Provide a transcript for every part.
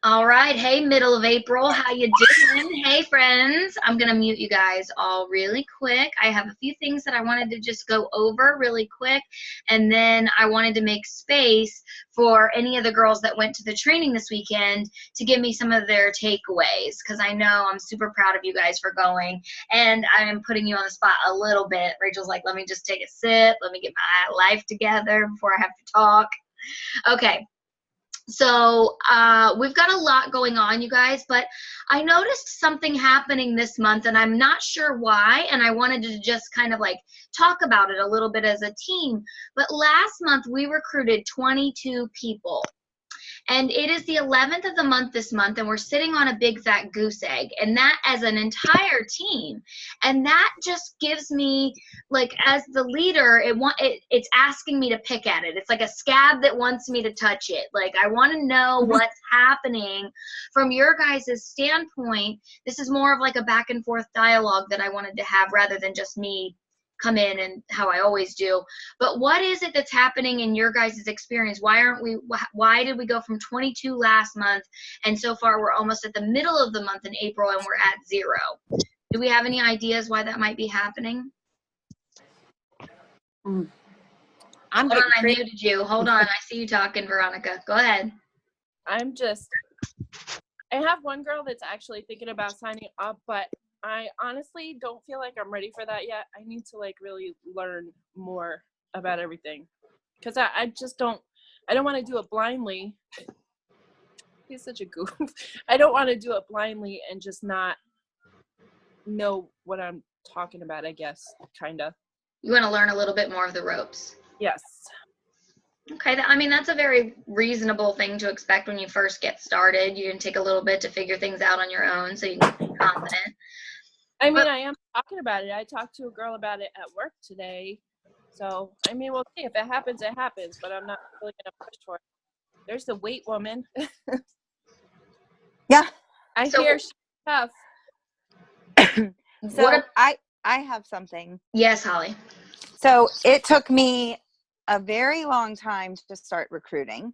All right. Hey, middle of April. How you doing? Hey, friends. I'm going to mute you guys all really quick. I have a few things that I wanted to just go over really quick, and then I wanted to make space for any of the girls that went to the training this weekend to give me some of their takeaways, because I know I'm super proud of you guys for going, and I'm putting you on the spot a little bit. Rachel's like, let me just take a sip. Let me get my life together before I have to talk. Okay. So we've got a lot going on, you guys, but I noticed something happening this month, and I'm not sure why, and I wanted to just kind of like talk about it a little bit as a team. But last month, we recruited 22 people. And it is the 11th of the month this month, and we're sitting on a big fat goose egg, and that as an entire team. And that just gives me, like, as the leader, it's asking me to pick at it. It's like a scab that wants me to touch it. Like, I want to know what's happening from your guys' standpoint. This is more of like a back and forth dialogue that I wanted to have rather than just me come in and how I always do. But what is it that's happening in your guys' experience? Why did we go from 22 last month, and so far we're almost at the middle of the month in April and we're at 0? Do we have any ideas why that might be happening? Hold on, I muted you. Hold on, I see you talking, Veronica. Go ahead. I have one girl that's actually thinking about signing up, but I honestly don't feel like I'm ready for that yet. I need to like really learn more about everything, because I don't want to do it blindly. He's such a goof. I don't want to do it blindly and just not know what I'm talking about, I guess, kind of. You want to learn a little bit more of the ropes. Yes. Okay, I mean, that's a very reasonable thing to expect when you first get started. You're going to take a little bit to figure things out on your own so you can be confident. I mean, I am talking about it. I talked to a girl about it at work today. So, I mean, we'll see. If it happens, it happens. But I'm not really going to push for it. There's the weight woman. Yeah. I hear she's tough. So I have something. Yes, Holly. So it took me a very long time to start recruiting.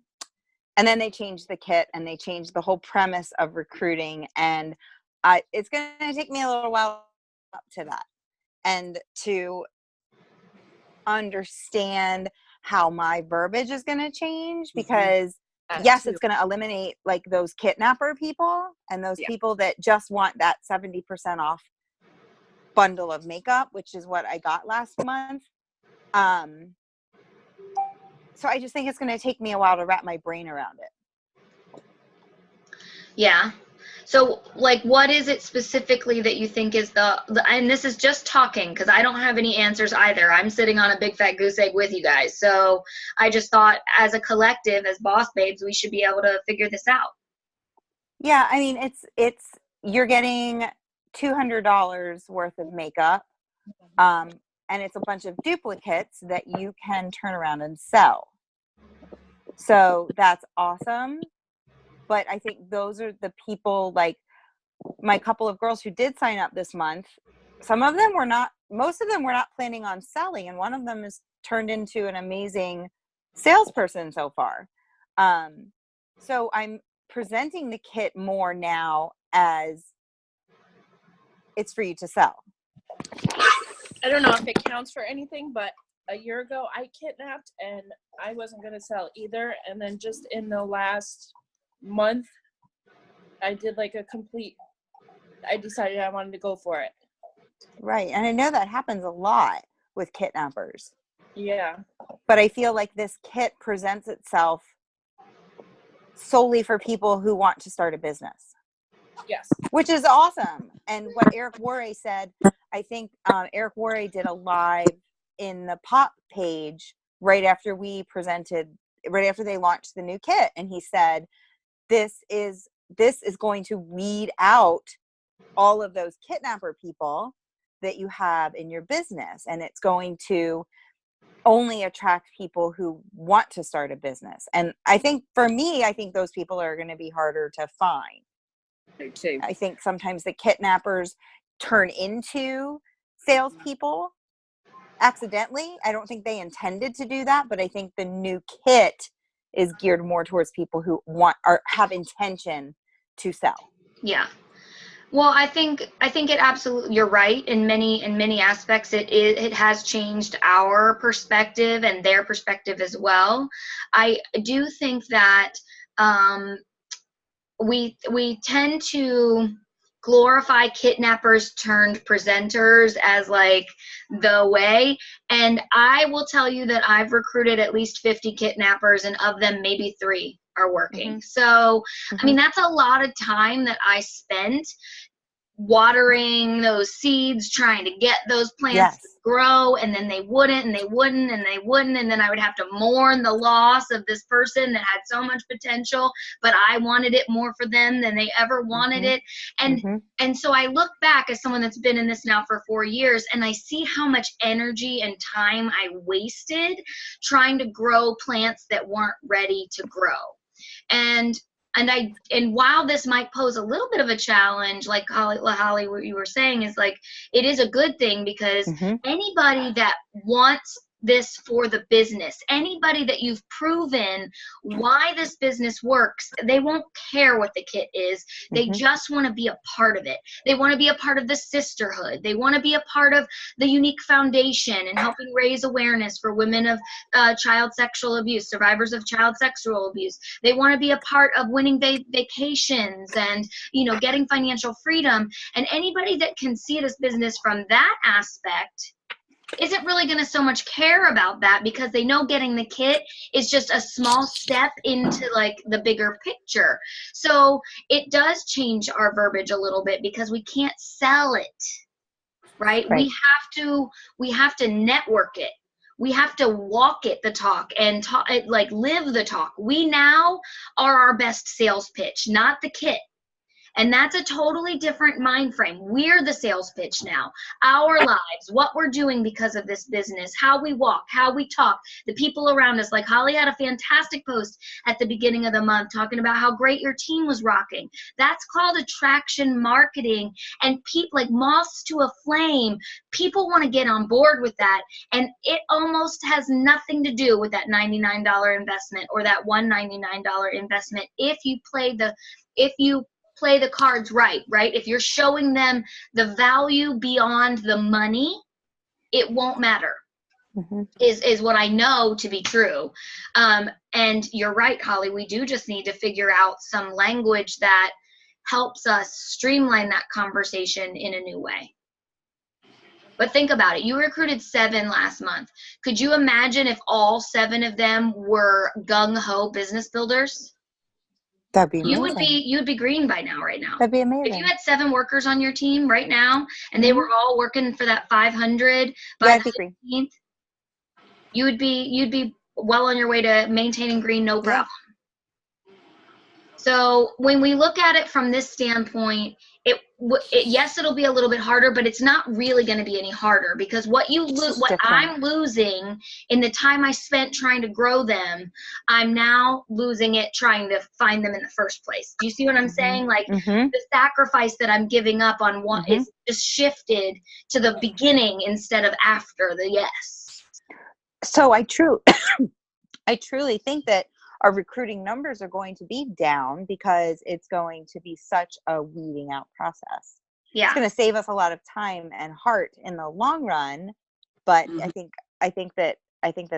And then they changed the kit and they changed the whole premise of recruiting. And it's going to take me a little while up to that and to understand how my verbiage is going to change, because yes, it's going to eliminate like those kidnapper people and those people that just want that 70% off bundle of makeup, which is what I got last month. So I just think it's going to take me a while to wrap my brain around it. Yeah. So, like, what is it specifically that you think is and this is just talking, because I don't have any answers either. I'm sitting on a big fat goose egg with you guys. So I just thought as a collective, as boss babes, we should be able to figure this out. Yeah. I mean, you're getting $200 worth of makeup. And it's a bunch of duplicates that you can turn around and sell. So that's awesome. But I think those are the people, like my couple of girls who did sign up this month. Most of them were not planning on selling. And one of them has turned into an amazing salesperson so far. So I'm presenting the kit more now as it's for you to sell. I don't know if it counts for anything, but a year ago I kidnapped and I wasn't going to sell either. And then just in the last month, I did like I decided I wanted to go for it. Right. And I know that happens a lot with kidnappers. Yeah. But I feel like this kit presents itself solely for people who want to start a business. Yes. Which is awesome. And what Eric Worre said, I think Eric Worre did a live in the Pop page right after they launched the new kit. And he said, this is going to weed out all of those kidnapper people that you have in your business. And it's going to only attract people who want to start a business. And I think for me, I think those people are going to be harder to find. I think sometimes the kidnappers turn into salespeople accidentally. I don't think they intended to do that, but I think the new kit is geared more towards people who have intention to sell. Yeah. Well, I think it absolutely, you're right. In many aspects, it has changed our perspective and their perspective as well. I do think that we tend to glorify kidnappers turned presenters as like the way. And I will tell you that I've recruited at least 50 kidnappers, and of them, maybe 3 are working. Mm-hmm. So, I mean, that's a lot of time that I spent watering those seeds, trying to get those plants to grow, and then they wouldn't, and they wouldn't, and they wouldn't, and then I would have to mourn the loss of this person that had so much potential, but I wanted it more for them than they ever wanted it. And so I look back as someone that's been in this now for 4 years, and I see how much energy and time I wasted trying to grow plants that weren't ready to grow. And while this might pose a little bit of a challenge, like Holly, what you were saying is like, it is a good thing, because anybody that wants this for the business, anybody that you've proven why this business works, they won't care what the kit is. They just want to be a part of it. They want to be a part of the sisterhood. They want to be a part of the Unique Foundation and helping raise awareness for women of child sexual abuse, survivors of child sexual abuse. They want to be a part of winning vacations and, you know, getting financial freedom. And anybody that can see this business from that aspect isn't really going to so much care about that, because they know getting the kit is just a small step into like the bigger picture. So it does change our verbiage a little bit, because we can't sell it, right? We have to network it. We have to walk it, the talk, and talk, like live the talk. We now are our best sales pitch, not the kit. And that's a totally different mind frame. We're the sales pitch now. Our lives, what we're doing because of this business, how we walk, how we talk, the people around us. Like Holly had a fantastic post at the beginning of the month talking about how great your team was rocking. That's called attraction marketing. And people, like moths to a flame, people want to get on board with that. And it almost has nothing to do with that $99 investment or that $199 investment if you play the cards right? If you're showing them the value beyond the money, it won't matter, is what I know to be true. And you're right, Holly, we do just need to figure out some language that helps us streamline that conversation in a new way. But think about it. You recruited 7 last month. Could you imagine if all 7 of them were gung-ho business builders? That'd be amazing. You'd be green by now, right now. That'd be amazing. If you had 7 workers on your team right now, and they were all working for that 500 by the 15th, you'd be well on your way to maintaining green, no problem. So when we look at it from this standpoint, yes, it'll be a little bit harder, but it's not really going to be any harder, because what I'm losing in the time I spent trying to grow them, I'm now losing it trying to find them in the first place. Do you see what I'm saying? Like the sacrifice that I'm giving up on one is just shifted to the beginning instead of after the yes. So I truly think that our recruiting numbers are going to be down, because it's going to be such a weeding out process. Yeah. It's going to save us a lot of time and heart in the long run, but I think that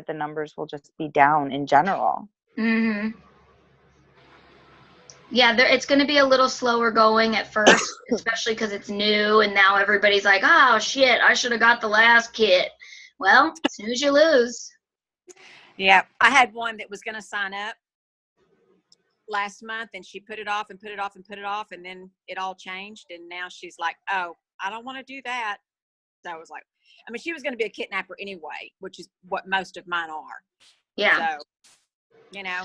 the numbers will just be down in general. Yeah, it's going to be a little slower going at first, especially because it's new, and now everybody's like, oh shit, I should have got the last kit. Well, snooze you lose. Yeah, I had one that was going to sign up last month, and she put it off and put it off and put it off, and then it all changed, and now she's like, oh, I don't want to do that. So I was like, I mean, she was going to be a kidnapper anyway, which is what most of mine are. Yeah. So, you know.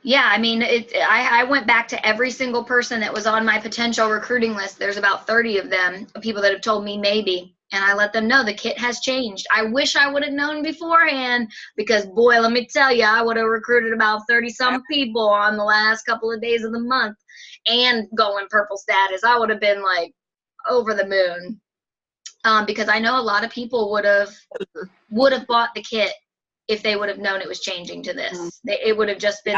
Yeah, I mean, I went back to every single person that was on my potential recruiting list. There's about 30 of them, people that have told me maybe. And I let them know the kit has changed. I wish I would have known beforehand, because, boy, let me tell you, I would have recruited about 30-some people on the last couple of days of the month and going purple status. I would have been, like, over the moon, because I know a lot of people would have bought the kit if they would have known it was changing to this. It would have just been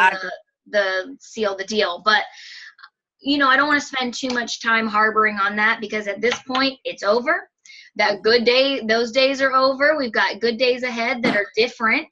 the seal the deal. But you know, I don't want to spend too much time harboring on that, because at this point it's over. That good day, those days are over. We've got good days ahead that are different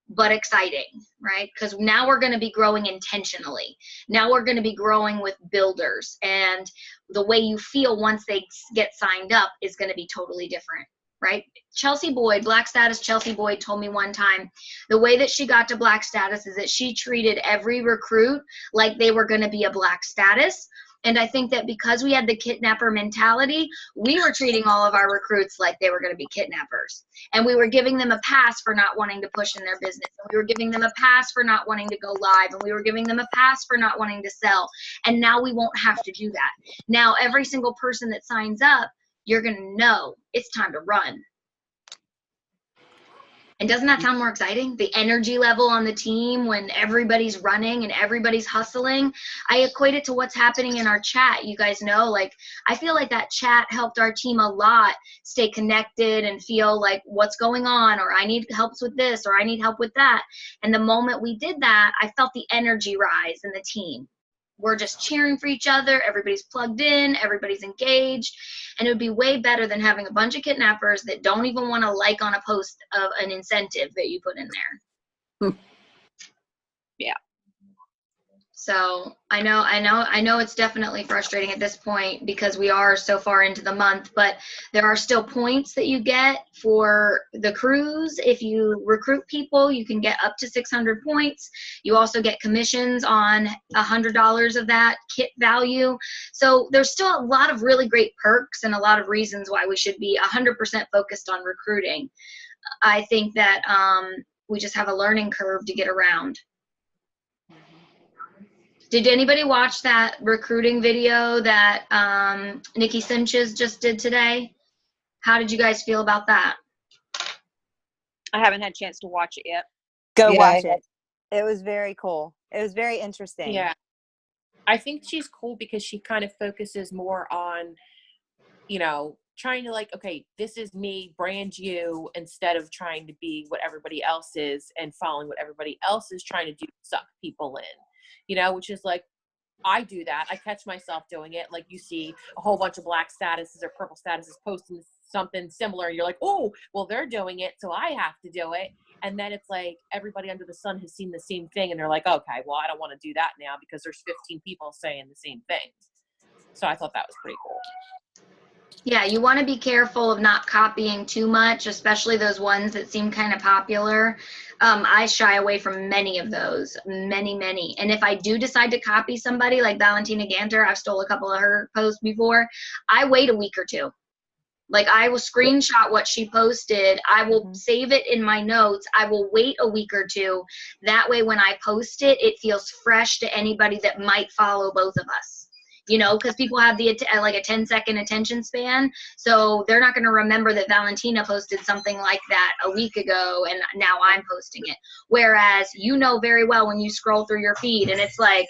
but exciting, right? Because now we're going to be growing intentionally. Now we're going to be growing with builders, and the way you feel once they get signed up is going to be totally different, right? Chelsea Boyd, Black Status Chelsea Boyd, told me one time the way that she got to Black Status is that she treated every recruit like they were going to be a Black Status. And I think that because we had the kidnapper mentality, we were treating all of our recruits like they were going to be kidnappers. And we were giving them a pass for not wanting to push in their business. And we were giving them a pass for not wanting to go live. And we were giving them a pass for not wanting to sell. And now we won't have to do that. Now, every single person that signs up, you're going to know it's time to run. And doesn't that sound more exciting? The energy level on the team when everybody's running and everybody's hustling. I equate it to what's happening in our chat. You guys know, like, I feel like that chat helped our team a lot stay connected and feel like what's going on, or I need help with this, or I need help with that. And the moment we did that, I felt the energy rise in the team. We're just cheering for each other. Everybody's plugged in. Everybody's engaged. And it would be way better than having a bunch of kidnappers that don't even want to like on a post of an incentive that you put in there. Yeah. So I know it's definitely frustrating at this point because we are so far into the month, but there are still points that you get for the cruise. If you recruit people, you can get up to 600 points. You also get commissions on $100 of that kit value. So there's still a lot of really great perks and a lot of reasons why we should be 100% focused on recruiting. I think that we just have a learning curve to get around. Did anybody watch that recruiting video that Nikki Simches just did today? How did you guys feel about that? I haven't had a chance to watch it yet. Go Yeah, watch it. It was very cool. It was very interesting. Yeah. I think she's cool because she kind of focuses more on, you know, trying to like, okay, this is me, brand you, instead of trying to be what everybody else is and following what everybody else is trying to do to suck people in. You know, which is like, I do that. I catch myself doing it. Like you see a whole bunch of Black statuses or purple statuses posting something similar. And you're like, oh, well, they're doing it, so I have to do it. And then it's like everybody under the sun has seen the same thing. And they're like, okay, well, I don't want to do that now because there's 15 people saying the same thing. So I thought that was pretty cool. Yeah, you want to be careful of not copying too much, especially those ones that seem kind of popular. I shy away from many of those, many. And if I do decide to copy somebody like Valentina Ganter, I've stole a couple of her posts before, I wait a week or two. Like I will screenshot what she posted. I will save it in my notes. I will wait a week or two. That way when I post it, it feels fresh to anybody that might follow both of us. You know, because people have the like a 10-second attention span, so they're not going to remember that Valentina posted something like that a week ago, and now I'm posting it. Whereas you know very well when you scroll through your feed, and it's like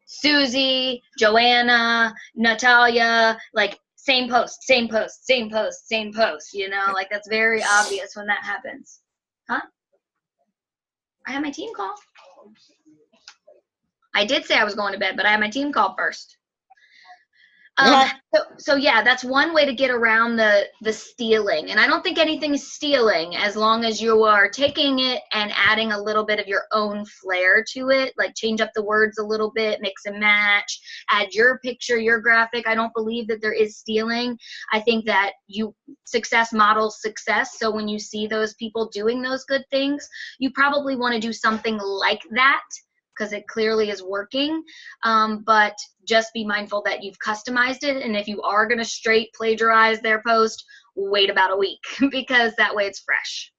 Susie, Joanna, Natalia, like same post, same post, same post, same post. You know, like that's very obvious when that happens. Huh? I had my team call. I did say I was going to bed, but I had my team call first. So yeah, that's one way to get around the stealing. And I don't think anything is stealing as long as you are taking it and adding a little bit of your own flair to it, like change up the words a little bit, mix and match, add your picture, your graphic. I don't believe that there is stealing. I think that success models success. So when you see those people doing those good things, you probably want to do something like that, because it clearly is working, but just be mindful that you've customized it, and if you are going to straight plagiarize their post, wait about a week, because that way it's fresh.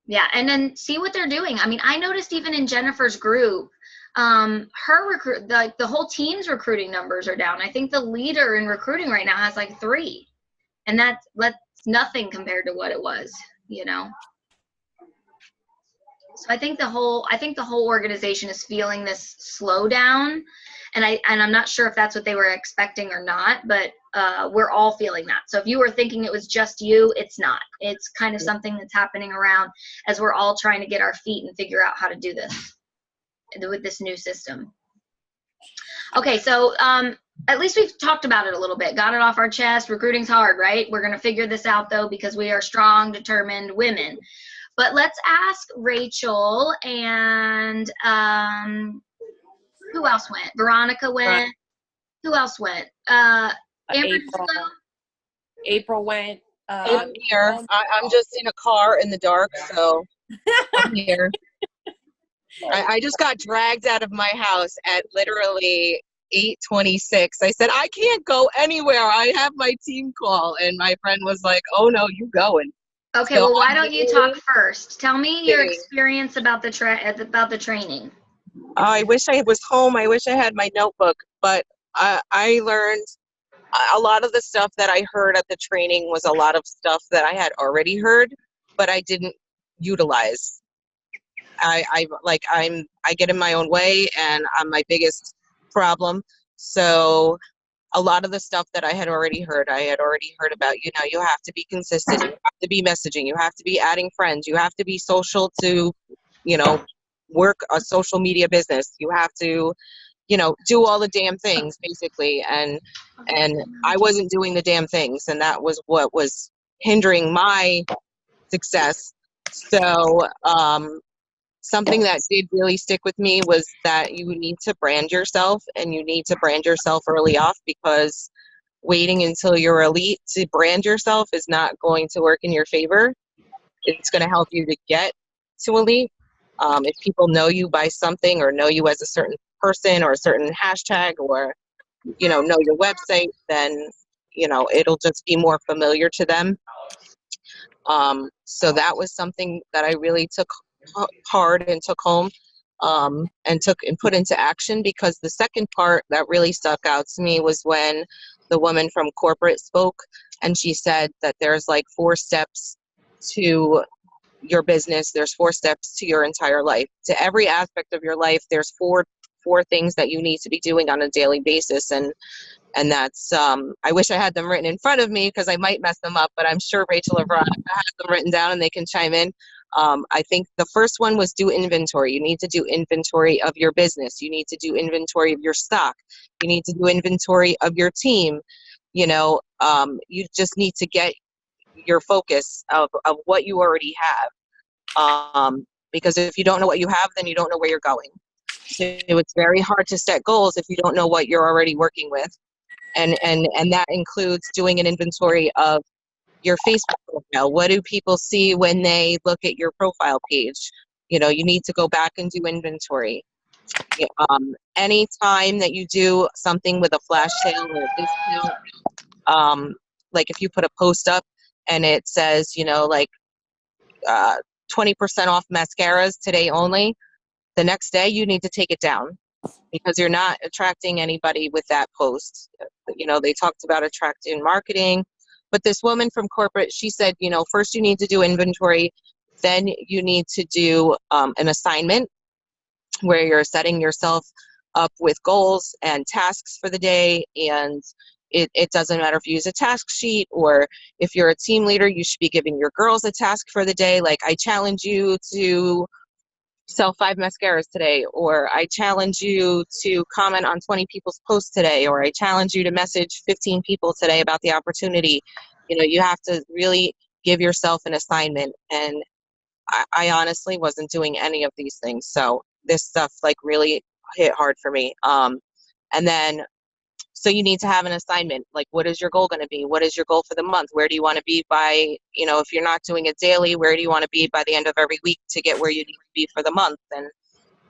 Yeah, and then see what they're doing. I mean, I noticed even in Jennifer's group, the whole team's recruiting numbers are down. I think the leader in recruiting right now has like 3, and that's nothing compared to what it was, you know. So I think the whole organization is feeling this slowdown, and I'm not sure if that's what they were expecting or not, but we're all feeling that. So if you were thinking it was just you, it's not. It's kind of something that's happening around as we're all trying to get our feet and figure out how to do this with this new system. Okay, so at least we've talked about it a little bit, got it off our chest. Recruiting's hard, right? We're going to figure this out, though, because we are strong, determined women. But let's ask Rachel and who else went? Veronica went. Who else went? Amber, April went. I'm here. I'm just in a car in the dark, so I'm here. I just got dragged out of my house at literally 8:26. I said, I can't go anywhere. I have my team call. And my friend was like, oh, no, you going. Okay, So well, why don't you talk first? Tell me your Okay. experience about the training. I wish I was home. I wish I had my notebook. But I learned a lot of the stuff that I heard at the training was a lot of stuff that I had already heard, but I didn't utilize. I get in my own way, and I'm my biggest problem. So a lot of the stuff that I had already heard about, you have to be consistent, you have to be messaging, you have to be adding friends, you have to be social to, work a social media business. You have to, do all the damn things basically. And I wasn't doing the damn things, and that was what was hindering my success. So, something that did really stick with me was that you need to brand yourself, and you need to brand yourself early off, because waiting until you're elite to brand yourself is not going to work in your favor. It's going to help you to get to elite. If people know you by something, or know you as a certain person or a certain hashtag, or, know your website, then, it'll just be more familiar to them. So that was something that I really took hard and took home, and put into action, because the second part that really stuck out to me was when the woman from corporate spoke, and she said that there's like 4 steps to your business. There's 4 steps to your entire life. To every aspect of your life, there's four things that you need to be doing on a daily basis. And that's, I wish I had them written in front of me, because I might mess them up, but I'm sure Rachel or Veronica has them written down and they can chime in. I think the first one was do inventory. You need to do inventory of your business. You need to do inventory of your stock. You need to do inventory of your team. You just need to get your focus of what you already have. Because if you don't know what you have, then you don't know where you're going. So it's very hard to set goals if you don't know what you're already working with. And that includes doing an inventory of your Facebook profile. What do people see when they look at your profile page? You need to go back and do inventory. Anytime that you do something with a flash sale or a discount, like if you put a post up and it says, 20% off mascaras today only, the next day you need to take it down, because you're not attracting anybody with that post. They talked about attracting marketing, but this woman from corporate, she said, first you need to do inventory, then you need to do an assignment where you're setting yourself up with goals and tasks for the day. And it doesn't matter if you use a task sheet, or if you're a team leader, you should be giving your girls a task for the day. Like, I challenge you to sell 5 mascaras today, or I challenge you to comment on 20 people's posts today, or I challenge you to message 15 people today about the opportunity. You have to really give yourself an assignment. And I honestly wasn't doing any of these things. So this stuff really hit hard for me. And then, so you need to have an assignment. Like, what is your goal going to be? What is your goal for the month? Where do you want to be by, if you're not doing it daily, where do you want to be by the end of every week to get where you need to be for the month? And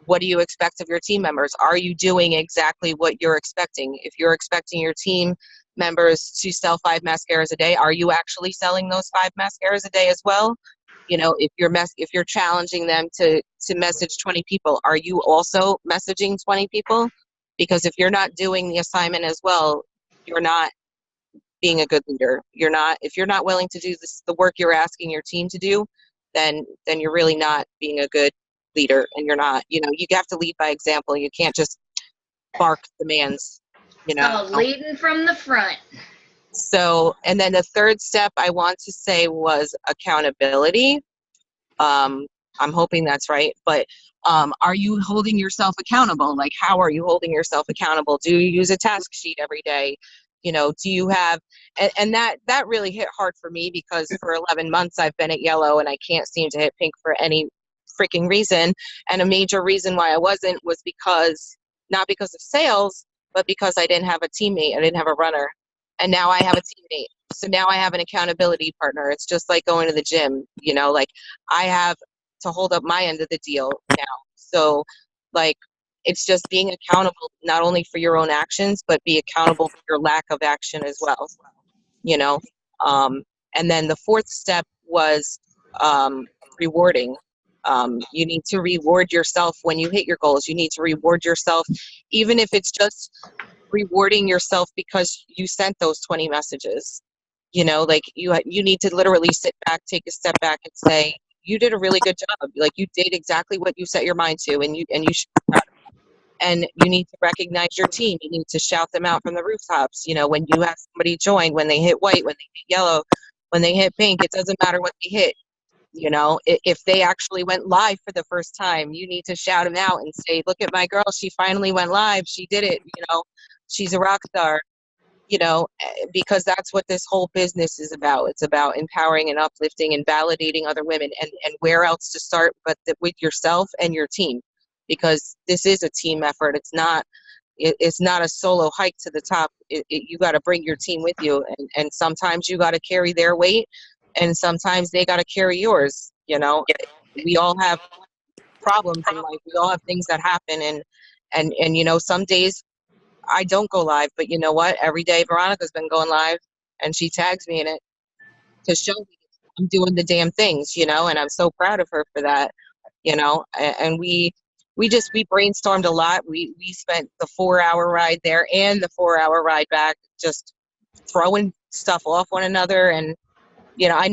what do you expect of your team members? Are you doing exactly what you're expecting? If you're expecting your team members to sell 5 mascaras a day, are you actually selling those 5 mascaras a day as well? If you're challenging them to message 20 people, are you also messaging 20 people? Because if you're not doing the assignment as well, you're not being a good leader. If you're not willing to do the work you're asking your team to do, then you're really not being a good leader and you're not. You know, you have to lead by example. You can't just bark commands, you know. Oh, leading from the front. So, and then the third step I want to say was accountability. I'm hoping that's right, but are you holding yourself accountable? Like, how are you holding yourself accountable? Do you use a task sheet every day? You know, do you have, and that really hit hard for me because for 11 months I've been at yellow and I can't seem to hit pink for any freaking reason. And a major reason why I wasn't was because, not because of sales, but because I didn't have a teammate. I didn't have a runner. And now I have a teammate. So now I have an accountability partner. It's just like going to the gym, you know, like I have to hold up my end of the deal now. So like, it's just being accountable, not only for your own actions, but be accountable for your lack of action as well, you know? And then the fourth step was rewarding. You need to reward yourself when you hit your goals. You need to reward yourself, even if it's just rewarding yourself because you sent those 20 messages. You know, like you need to literally sit back, take a step back and say, you did a really good job. Like you did exactly what you set your mind to, and you should be proud of it. And you need to recognize your team. You need to shout them out from the rooftops. You know, when you have somebody join, when they hit white, when they hit yellow, when they hit pink, it doesn't matter what they hit. You know, if they actually went live for the first time, you need to shout them out and say, look at my girl, she finally went live. She did it. You know, she's a rock star. You know, because that's what this whole business is about. It's about empowering and uplifting and validating other women, and where else to start but with yourself and your team, because this is a team effort. It's not a solo hike to the top. You got to bring your team with you, and sometimes you got to carry their weight and sometimes they got to carry yours. You know, we all have problems in life. We all have things that happen, and you know, some days I don't go live, but you know what? Every day Veronica's been going live and she tags me in it to show me I'm doing the damn things, you know, and I'm so proud of her for that, you know. And we brainstormed a lot. We spent the 4-hour ride there and the 4-hour ride back just throwing stuff off one another. And, you know, I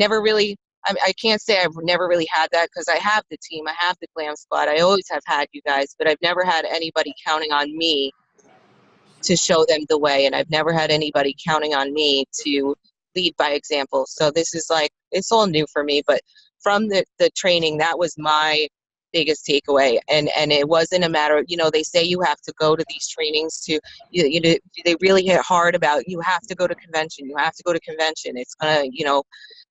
can't say I've never really had that because I have the team. I have the Glam Squad. I always have had you guys, but I've never had anybody counting on me to show them the way, and I've never had anybody counting on me to lead by example. So this is like, it's all new for me, but from the training, that was my biggest takeaway. And it wasn't a matter of, you know, they say you have to go to these trainings to, you know, they really hit hard about, you have to go to convention, it's gonna, you know,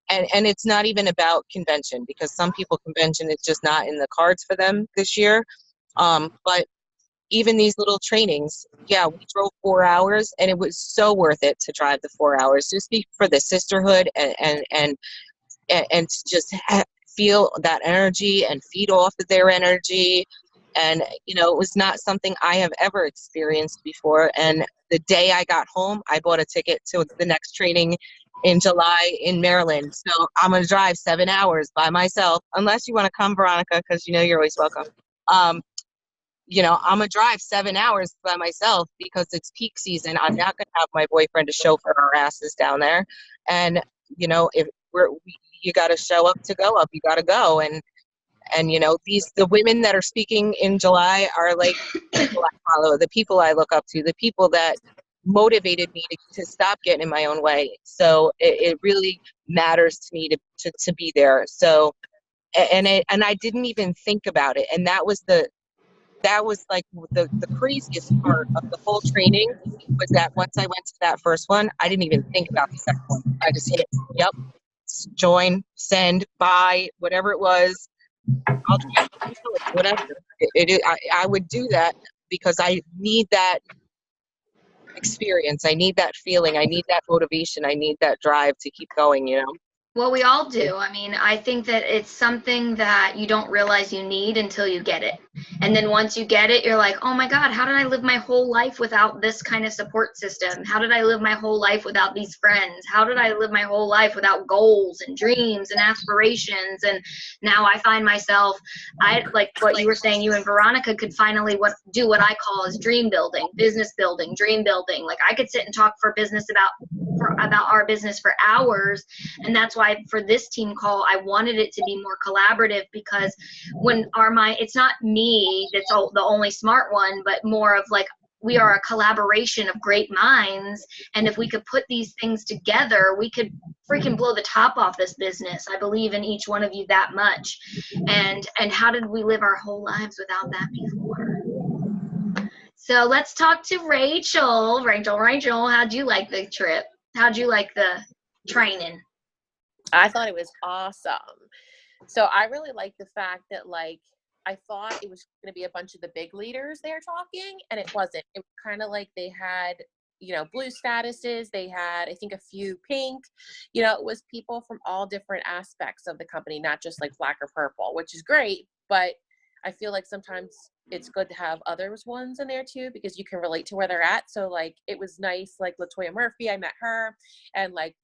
and it's not even about convention, because some people convention is just not in the cards for them this year. But even these little trainings, yeah, we drove 4 hours and it was so worth it to drive the 4 hours just for the sisterhood and to just feel that energy and feed off of their energy. And, you know, it was not something I have ever experienced before. And the day I got home, I bought a ticket to the next training in July in Maryland. So I'm going to drive 7 hours by myself, unless you want to come, Veronica, because you know you're always welcome. You know, I'm going to drive 7 hours by myself because it's peak season. I'm not going to have my boyfriend to chauffeur our asses down there. And, you know, if you got to show up to go up, you got to go. And, you know, the women that are speaking in July are like people I follow, the people I look up to, the people that motivated me to stop getting in my own way. So it really matters to me to be there. So, and I didn't even think about it. And that was like the craziest part of the whole training, was that once I went to that first one, I didn't even think about the second one. I just hit, yep, join, send, buy, whatever it was. I'll join, whatever. I would do that because I need that experience. I need that feeling. I need that motivation. I need that drive to keep going, you know? Well, we all do. I mean, I think that it's something that you don't realize you need until you get it. And then once you get it, you're like, oh my God, how did I live my whole life without this kind of support system? How did I live my whole life without these friends? How did I live my whole life without goals and dreams and aspirations? And now I find myself, like what you were saying, you and Veronica could finally do what I call as dream building, business building, dream building. Like I could sit and talk about our business for hours. And that's why why for this team call, I wanted it to be more collaborative, because when it's not me that's the only smart one, but more of like, we are a collaboration of great minds. And if we could put these things together, we could freaking blow the top off this business. I believe in each one of you that much. And how did we live our whole lives without that before? So let's talk to Rachel. Rachel, how'd you like the trip? How'd you like the training? I thought it was awesome. So I really liked the fact that, like, I thought it was going to be a bunch of the big leaders there talking, and it wasn't. It was kind of like they had, blue statuses. They had, I think, a few pink. It was people from all different aspects of the company, not just like black or purple, which is great. But I feel like sometimes it's good to have others ones in there too, because you can relate to where they're at. So like, it was nice. Like Latoya Murphy, I met her, and like,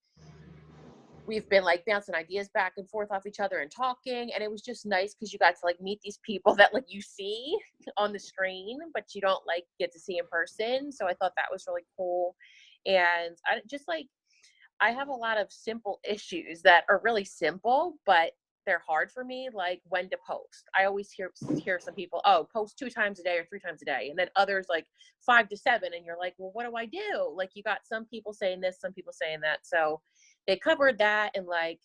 we've been like bouncing ideas back and forth off each other and talking. And it was just nice because you got to like meet these people that like you see on the screen, but you don't like get to see in person. So I thought that was really cool. And I have a lot of simple issues that are really simple, but they're hard for me, like when to post. I always hear some people, post 2 times a day or 3 times a day. And then others like 5 to 7. And you're like, well, what do I do? Like, you got some people saying this, some people saying that. So they covered that. And like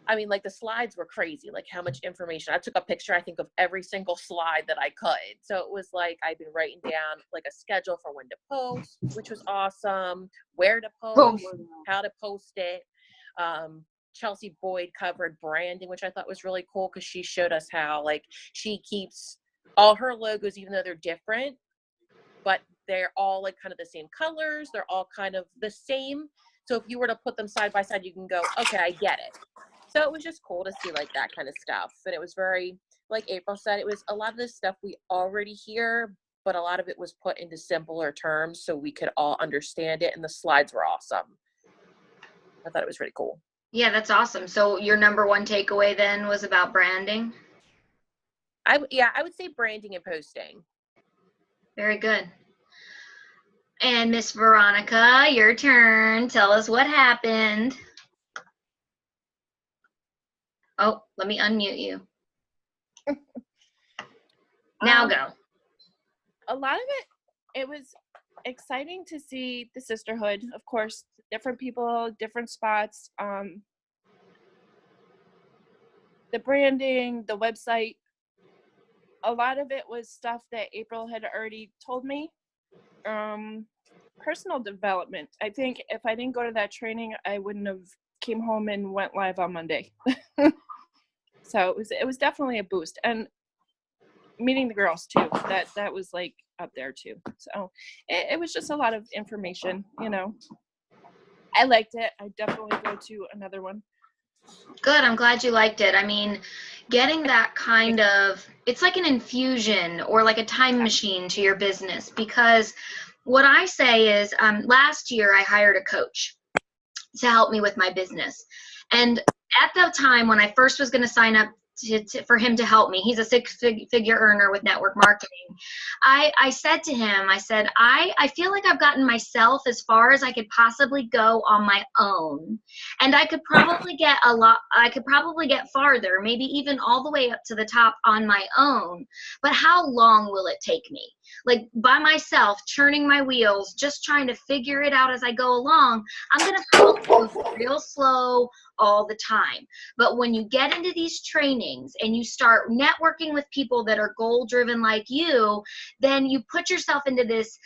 the slides were crazy, like how much information. I took a picture, I think, of every single slide that I could. So it was like, I've been writing down like a schedule for when to post, which was awesome, where to post, how to post it. Chelsea Boyd covered branding, which I thought was really cool, because she showed us how like she keeps all her logos, even though they're different, but they're all like kind of the same colors. They're all kind of the same. So if you were to put them side by side, you can go, okay, I get it. So it was just cool to see like that kind of stuff. And it was very, like April said, it was a lot of this stuff we already hear, but a lot of it was put into simpler terms so we could all understand it. And the slides were awesome. I thought it was really cool. Yeah, that's awesome. So your number one takeaway then was about branding? I would say branding and posting. Very good. And Miss Veronica, your turn. Tell us what happened. Oh, let me unmute you. Now go. A lot of it was exciting to see the sisterhood. Of course, different people, different spots. The branding, the website. A lot of it was stuff that April had already told me. Personal development. I think if I didn't go to that training, I wouldn't have came home and went live on Monday. So it was definitely a boost, and meeting the girls too. That was like up there too. So it was just a lot of information. I liked it. I definitely go to another one. Good. I'm glad you liked it. I mean, getting that kind of, it's like an infusion or like a time machine to your business, because what I say is last year I hired a coach to help me with my business. And at the time when I first was going to sign up for him to help me, he's a 6-figure earner with network marketing. I said to him, I feel like I've gotten myself as far as I could possibly go on my own. And I could probably get farther, maybe even all the way up to the top on my own. But how long will it take me? Like by myself, churning my wheels, just trying to figure it out as I go along, I'm going to probably go real slow all the time. But when you get into these trainings and you start networking with people that are goal driven like you, then you put yourself into this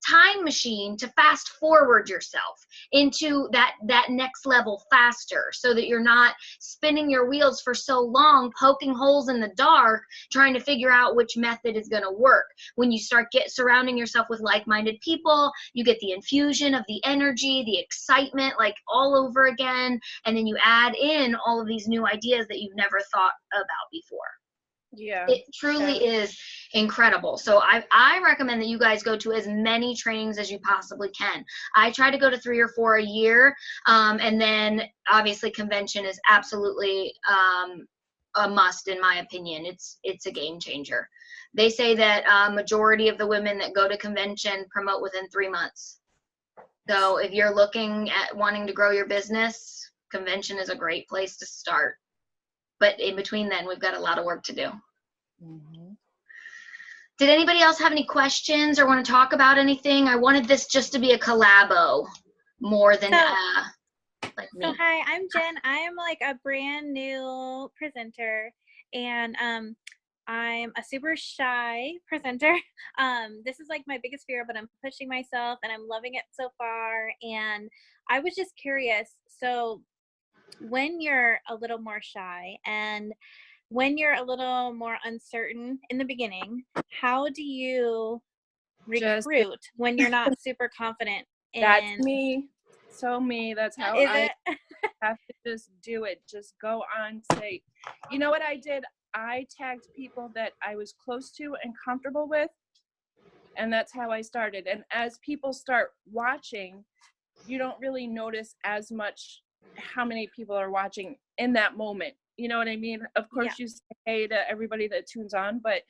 time machine to fast forward yourself into that next level faster, so that you're not spinning your wheels for so long, poking holes in the dark, trying to figure out which method is going to work. When you start surrounding yourself with like-minded people, you get the infusion of the energy, the excitement, like all over again, and then you add in all of these new ideas that you've never thought about before. Yeah, it truly is incredible. So I recommend that you guys go to as many trainings as you possibly can. I try to go to 3 or 4 a year, and then obviously convention is absolutely a must in my opinion. It's a game changer. They say that majority of the women that go to convention promote within 3 months. So if you're looking at wanting to grow your business, convention is a great place to start. But in between then, we've got a lot of work to do. Mm-hmm. Did anybody else have any questions or want to talk about anything? I wanted this just to be a collabo more than like me. So hi, I'm Jen. I am like a brand new presenter, and I'm a super shy presenter. This is like my biggest fear, but I'm pushing myself and I'm loving it so far. And I was just curious. So when you're a little more shy and when you're a little more uncertain in the beginning, how do you recruit when you're not super confident? That's me. So me. That's how Is I it? have to just do it. Just go on, say, you know what I did? I tagged people that I was close to and comfortable with, and that's how I started. And as people start watching, you don't really notice as much how many people are watching in that moment. You know what I mean? Of course, you say hey to everybody that tunes on, but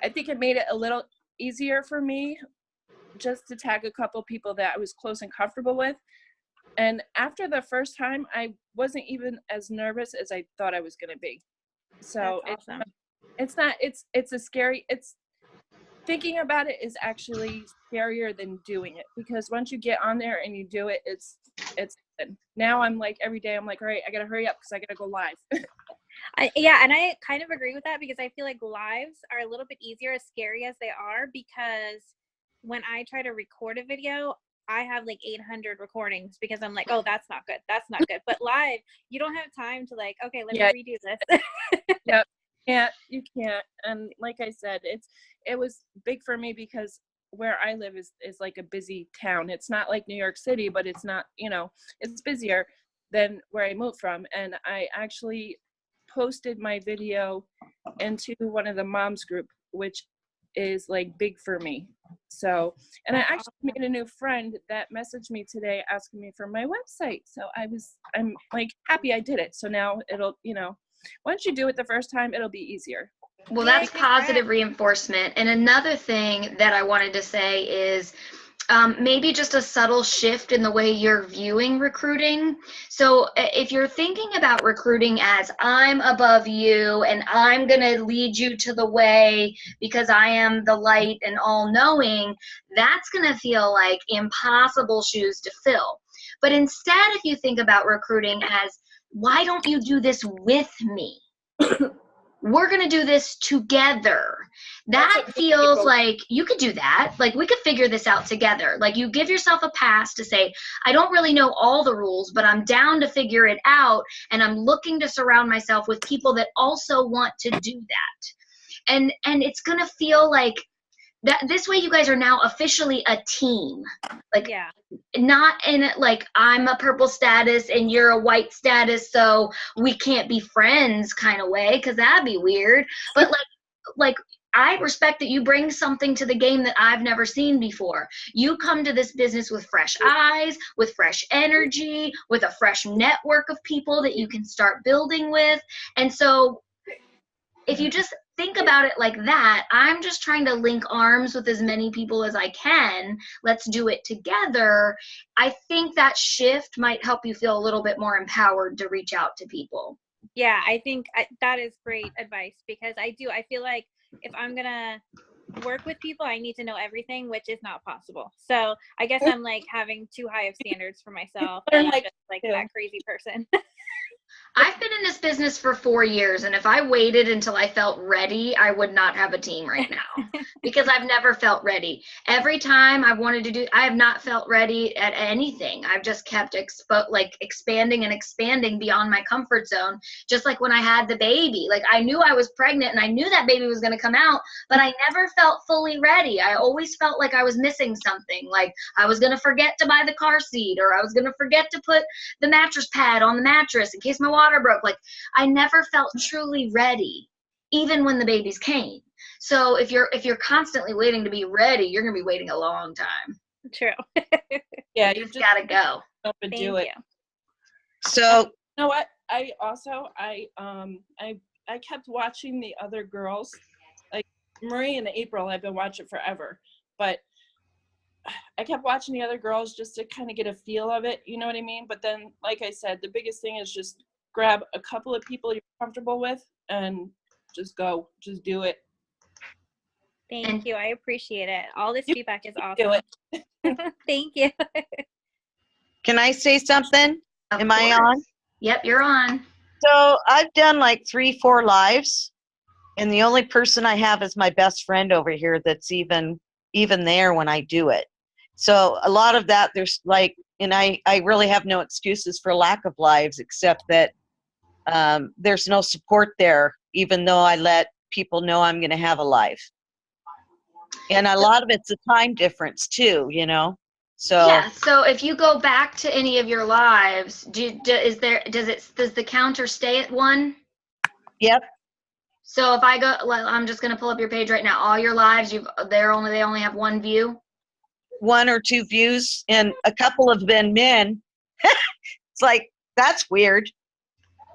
I think it made it a little easier for me just to tag a couple people that I was close and comfortable with. And after the first time, I wasn't even as nervous as I thought I was going to be. So That's awesome. it's a scary, thinking about it is actually scarier than doing it, because once you get on there and you do it, it's now I'm like, every day I'm like, all right, I got to hurry up because I got to go live. Yeah, and I kind of agree with that, because I feel like lives are a little bit easier, as scary as they are, because when I try to record a video, I have like 800 recordings because I'm like, oh, that's not good. That's not good. But live, you don't have time to like, okay, let me redo this. Yep. Yeah, you can't. And like I said, it was big for me because where I live is like a busy town. It's not like New York City, but it's not, it's busier than where I moved from. And I actually posted my video into one of the moms group, which is like big for me. So, and I actually made a new friend that messaged me today asking me for my website. So I'm like happy I did it. So now it'll, once you do it the first time, it'll be easier. Well, that's positive reinforcement. And another thing that I wanted to say is maybe just a subtle shift in the way you're viewing recruiting. So if you're thinking about recruiting as I'm above you and I'm going to lead you to the way because I am the light and all knowing, that's going to feel like impossible shoes to fill. But instead, if you think about recruiting as, why don't you do this with me? We're going to do this together. That feels like you could do that. Like we could figure this out together. Like you give yourself a pass to say, I don't really know all the rules, but I'm down to figure it out. And I'm looking to surround myself with people that also want to do that. And it's going to feel like that this way you guys are now officially a team. Like not in like I'm a purple status and you're a white status, so we can't be friends kind of way, because that'd be weird. But like I respect that you bring something to the game that I've never seen before. You come to this business with fresh eyes, with fresh energy, with a fresh network of people that you can start building with. And so if you just think about it like that, I'm just trying to link arms with as many people as I can. Let's do it together. I think that shift might help you feel a little bit more empowered to reach out to people. Yeah, I think that is great advice, because I feel like if I'm going to work with people, I need to know everything, which is not possible. So I guess I'm like having too high of standards for myself. And I'm just like that crazy person. I've been in this business for 4 years, and if I waited until I felt ready, I would not have a team right now, because I've never felt ready. Every time I wanted to do, I have not felt ready at anything. I've just kept expanding and expanding beyond my comfort zone. Just like when I had the baby, like I knew I was pregnant and I knew that baby was going to come out, but I never felt fully ready. I always felt like I was missing something, like I was going to forget to buy the car seat, or I was going to forget to put the mattress pad on the mattress in case my water broke. Like I never felt truly ready, even when the babies came. So if you're constantly waiting to be ready, you're gonna be waiting a long time. True. Yeah, you just gotta go. Up and do it. So you know what? I kept watching the other girls, like Marie and April. I've been watching forever, but I kept watching the other girls just to kind of get a feel of it, you know what I mean? But then, like I said, the biggest thing is just grab a couple of people you're comfortable with and just go, just do it. Thank you. I appreciate it. All this You feedback is Do awesome. it. Thank you. Can I say something? Of Am I course. on? Yep, you're on. So I've done like 3-4 lives, and the only person I have is my best friend over here that's even there when I do it. So a lot of that, there's like, and I really have no excuses for lack of lives, except that there's no support there, even though I let people know I'm going to have a live. And a lot of it's a time difference too, you know. So Yeah, so if you go back to any of your lives, does the counter stay at 1? yep, So if I go, I'm just gonna pull up your page right now. All your lives, they only have 1 view. 1 or 2 views, and a couple have been men. It's like, that's weird.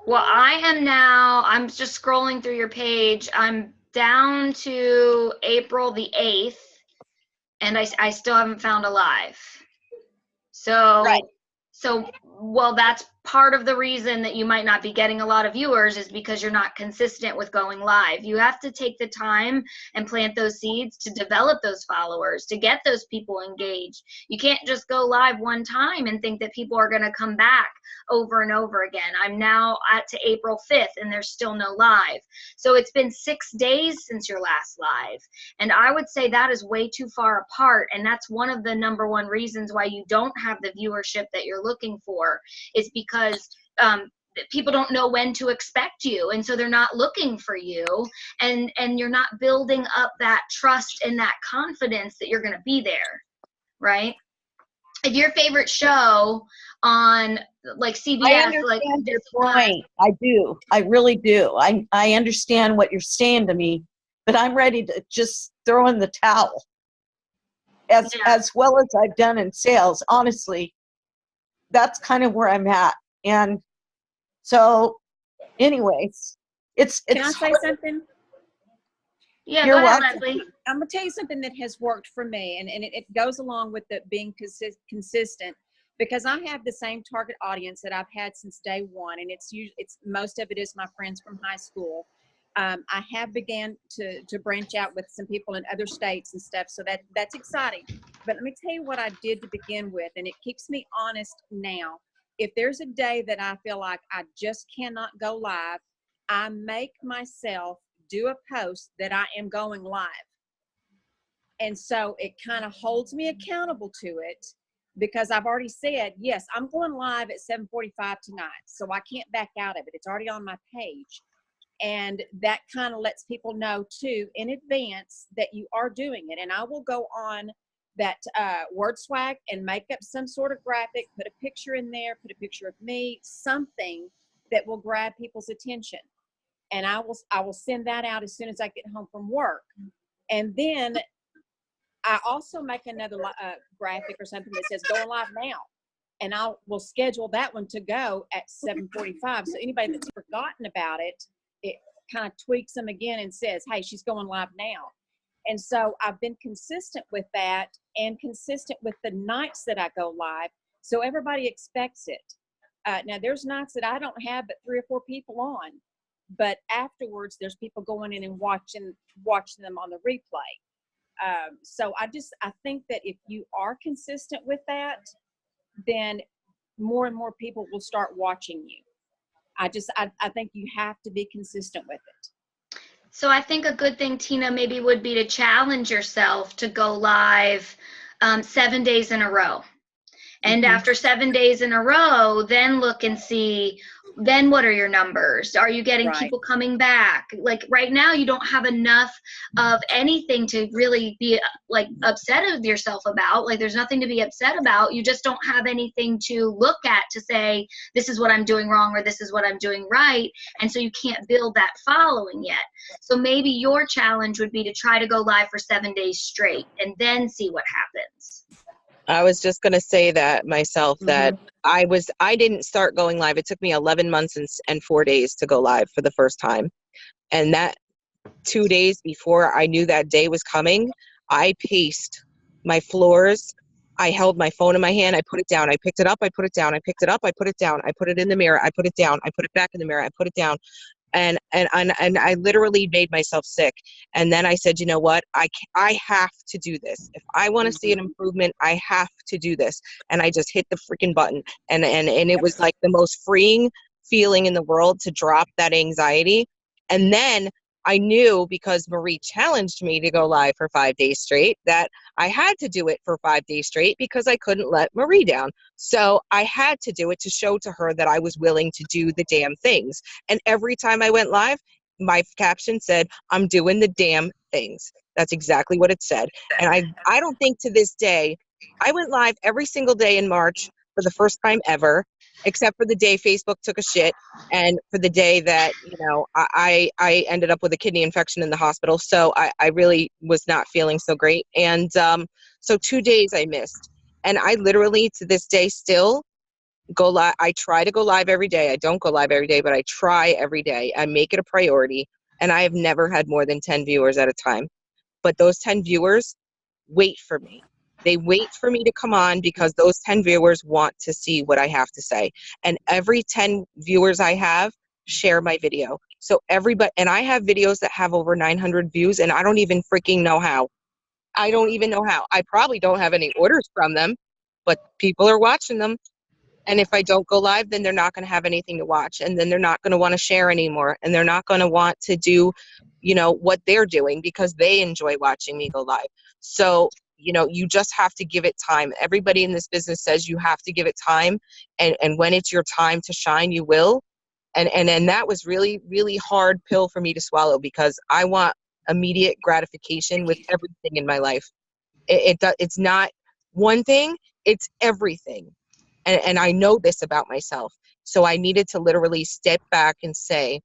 Well, I'm just scrolling through your page. I'm down to April the 8th, and I still haven't found a live. So, Right. Well, that's part of the reason that you might not be getting a lot of viewers is because you're not consistent with going live. You have to take the time and plant those seeds to develop those followers, to get those people engaged. You can't just go live one time and think that people are going to come back over and over again. I'm now to April 5th and there's still no live. So it's been 6 days since your last live. And I would say that is way too far apart. And that's one of the number one reasons why you don't have the viewership that you're looking for, is because people don't know when to expect you, and so they're not looking for you, and you're not building up that trust and that confidence that you're going to be there, right? If your favorite show on like CBS, I understand your point. I do. I really do. I understand what you're saying to me, but I'm ready to just throw in the towel. As well as I've done in sales, honestly, that's kind of where I'm at. And so, anyways, it's Can I say something? Yeah, You're go ahead, welcome. Leslie. I'm gonna tell you something that has worked for me, and it goes along with the being consistent, because I have the same target audience that I've had since day one, and it's most of it is my friends from high school. I have began to branch out with some people in other states and stuff, so that's exciting. But let me tell you what I did to begin with, and it keeps me honest now. If there's a day that I feel like I just cannot go live, I make myself do a post that I am going live. And so it kind of holds me accountable to it, because I've already said, yes, I'm going live at 7:45 tonight, so I can't back out of it. It's already on my page. And that kind of lets people know too in advance that you are doing it. And I will go on that WordSwag and make up some sort of graphic, put a picture in there, put a picture of me, something that will grab people's attention. And I will send that out as soon as I get home from work. And then I also make another graphic or something that says going live now. And I will schedule that one to go at 7:45. So anybody that's forgotten about it, it kind of tweaks them again and says, hey, she's going live now. And so I've been consistent with that, and consistent with the nights that I go live, so everybody expects it. Now there's nights that I don't have but 3 or 4 people on, but afterwards there's people going in and watching them on the replay. So I think that if you are consistent with that, then more and more people will start watching you. I think you have to be consistent with it. So I think a good thing, Tina, maybe would be to challenge yourself to go live 7 days in a row. And after 7 days in a row, then look and see, then what are your numbers? Are you getting people coming back? Like right now, you don't have enough of anything to really be like upset with yourself about. Like there's nothing to be upset about. You just don't have anything to look at to say, this is what I'm doing wrong or this is what I'm doing right. And so you can't build that following yet. So maybe your challenge would be to try to go live for 7 days straight and then see what happens. I was just going to say that myself, that I didn't start going live. It took me 11 months and 4 days to go live for the first time. And that 2 days before I knew that day was coming, I paced my floors. I held my phone in my hand. I put it down. I picked it up. I put it down. I picked it up. I put it down. I put it in the mirror. I put it down. I put it back in the mirror. I put it down. And I literally made myself sick. And then I said, you know what? I have to do this. If I want to see an improvement, I have to do this. And I just hit the freaking button. And it was like the most freeing feeling in the world to drop that anxiety. And then I knew, because Marie challenged me to go live for 5 days straight, that I had to do it for 5 days straight because I couldn't let Marie down. So I had to do it to show to her that I was willing to do the damn things. And every time I went live, my caption said, I'm doing the damn things. That's exactly what it said. And I don't think to this day, I went live every single day in March for the first time ever, except for the day Facebook took a shit, and for the day that, you know, I ended up with a kidney infection in the hospital. So I really was not feeling so great. And so 2 days I missed. And I literally, to this day, still go live. I try to go live every day. I don't go live every day, but I try every day. I make it a priority. And I have never had more than 10 viewers at a time. But those 10 viewers wait for me. They wait for me to come on because those 10 viewers want to see what I have to say. And every 10 viewers I have share my video. So everybody, and I have videos that have over 900 views, and I don't even freaking know how. I don't even know how. I probably don't have any orders from them, but people are watching them. And if I don't go live, then they're not going to have anything to watch. And then they're not going to want to share anymore. And they're not going to want to do, you know, what they're doing because they enjoy watching me go live. So, you know, you just have to give it time. Everybody in this business says you have to give it time. And when it's your time to shine, you will. And that was really, really hard pill for me to swallow because I want immediate gratification with everything in my life. It's not one thing, it's everything. And I know this about myself. So I needed to literally step back and say,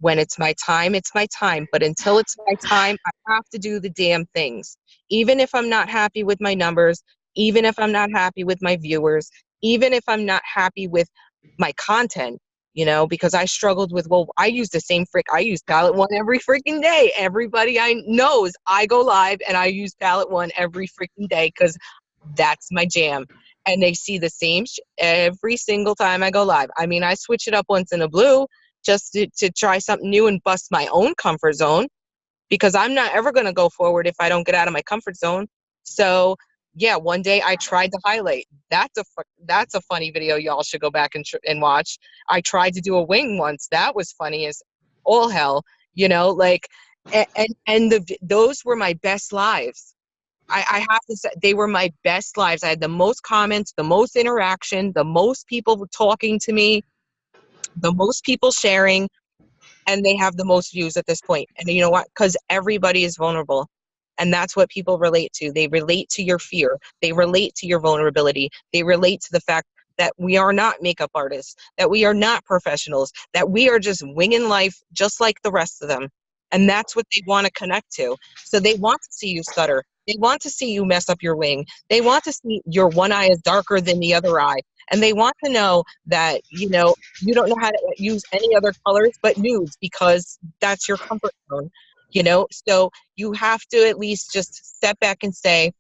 when it's my time, it's my time. But until it's my time, I have to do the damn things. Even if I'm not happy with my numbers, even if I'm not happy with my viewers, even if I'm not happy with my content, you know, because I struggled with, well, I use the same I use Palette One every freaking day. Everybody I knows I go live and I use Palette One every freaking day because that's my jam. And they see the same every single time I go live. I mean, I switch it up once in a blue just to try something new and bust my own comfort zone because I'm not ever going to go forward if I don't get out of my comfort zone. So yeah, one day I tried to highlight. That's a funny video. Y'all should go back and watch. I tried to do a wing once. That was funny as all hell, you know, like, and those were my best lives. I have to say, they were my best lives. I had the most comments, the most interaction, the most people talking to me, the most people sharing, and they have the most views at this point. And you know what? Because everybody is vulnerable. And that's what people relate to. They relate to your fear. They relate to your vulnerability. They relate to the fact that we are not makeup artists, that we are not professionals, that we are just winging life just like the rest of them. And that's what they want to connect to. So they want to see you stutter. They want to see you mess up your wing. They want to see your one eye is darker than the other eye. And they want to know that, you know, you don't know how to use any other colors but nudes because that's your comfort zone, you know? So you have to at least just step back and say,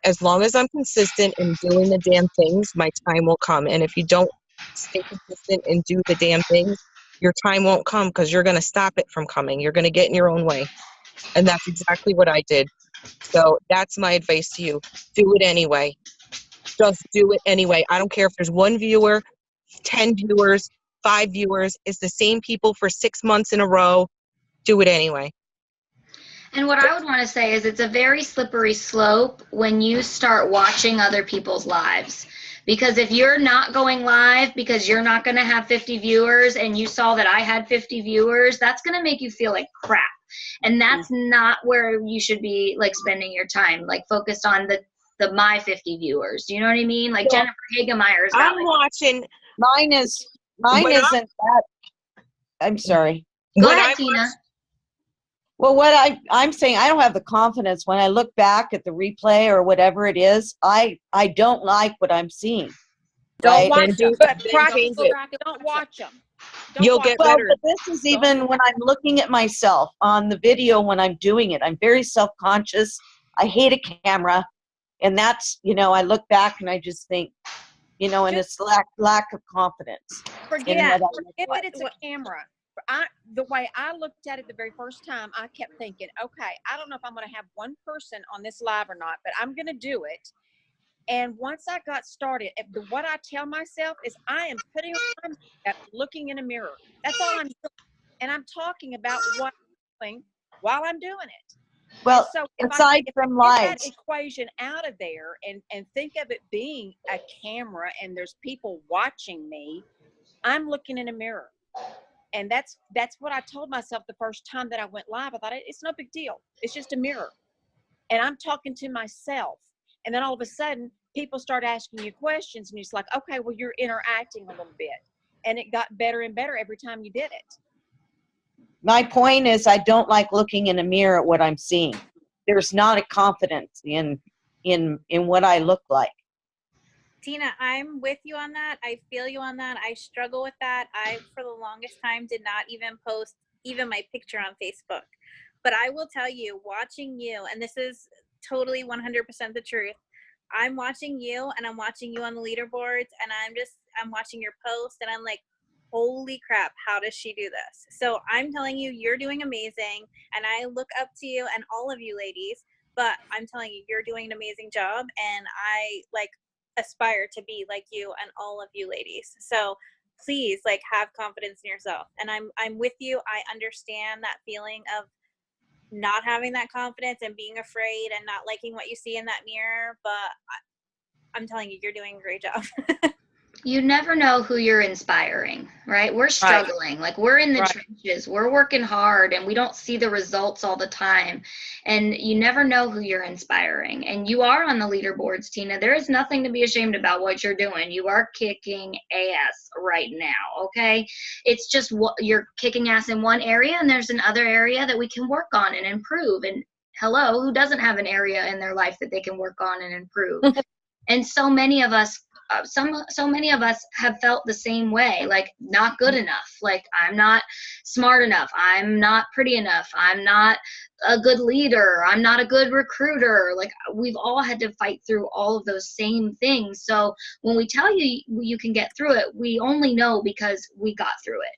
as long as I'm consistent in doing the damn things, my time will come. And if you don't stay consistent and do the damn things, your time won't come because you're going to stop it from coming. You're going to get in your own way. And that's exactly what I did. So that's my advice to you. Do it anyway. Just do it anyway. I don't care if there's 1 viewer, 10 viewers, 5 viewers. It's the same people for 6 months in a row. Do it anyway. And what I would want to say is it's a very slippery slope when you start watching other people's lives. Because if you're not going live because you're not going to have 50 viewers and you saw that I had 50 viewers, that's going to make you feel like crap. And that's not where you should be like spending your time, like focused on the my 50 viewers. Do you know what I mean? Like Jennifer Hagemeyer's got watching. Mine isn't that. I'm sorry. Go ahead, Tina. Well, what I'm saying, I don't have the confidence when I look back at the replay or whatever it is. I don't like what I'm seeing. Don't watch them. Don't watch them. You'll get better. But this is even when I'm looking at myself on the video when I'm doing it. I'm very self-conscious. I hate a camera. And that's, you know, I look back and I just think, you know, and it's lack of confidence. Forget in what I forget look that like. it's a camera. The way I looked at it the very first time, I kept thinking, okay, I don't know if I'm going to have one person on this live or not, but I'm going to do it. And once I got started, what I tell myself is I am putting on looking in a mirror. That's all I'm doing. And I'm talking about what I'm doing while I'm doing it. Well, so aside from get that lives, equation out of there and think of it being a camera and there's people watching me, I'm looking in a mirror. And that's what I told myself the first time that I went live. I thought it's no big deal. It's just a mirror. And I'm talking to myself. And then all of a sudden, people start asking you questions and you're just like, okay, well, you're interacting a little bit. And it got better and better every time you did it. my point is I don't like looking in a mirror at what I'm seeing. There's not a confidence in what I look like. Tina, I'm with you on that. I feel you on that. I struggle with that. I, for the longest time, did not even post even my picture on Facebook. But I will tell you, watching you, and this is totally 100% the truth, I'm watching you and I'm watching you on the leaderboards and I'm watching your post and I'm like, holy crap, how does she do this? So I'm telling you, you're doing amazing. And I look up to you and all of you ladies, but I'm telling you, you're doing an amazing job. And I aspire to be like you and all of you ladies. So please have confidence in yourself. And I'm with you. I understand that feeling of not having that confidence and being afraid and not liking what you see in that mirror, but I'm telling you, you're doing a great job. You never know who you're inspiring, right? We're struggling. Like, we're in the trenches. We're working hard and we don't see the results all the time. And you never know who you're inspiring. And you are on the leaderboards, Tina. There is nothing to be ashamed about what you're doing. You are kicking ass right now, okay? It's just what you're kicking ass in one area and there's another area that we can work on and improve. And hello, who doesn't have an area in their life that they can work on and improve? And so many of us so many of us have felt the same way, like not good enough, like I'm not smart enough, I'm not pretty enough, I'm not a good leader, I'm not a good recruiter. Like, we've all had to fight through all of those same things. So when we tell you you can get through it, we only know because we got through it.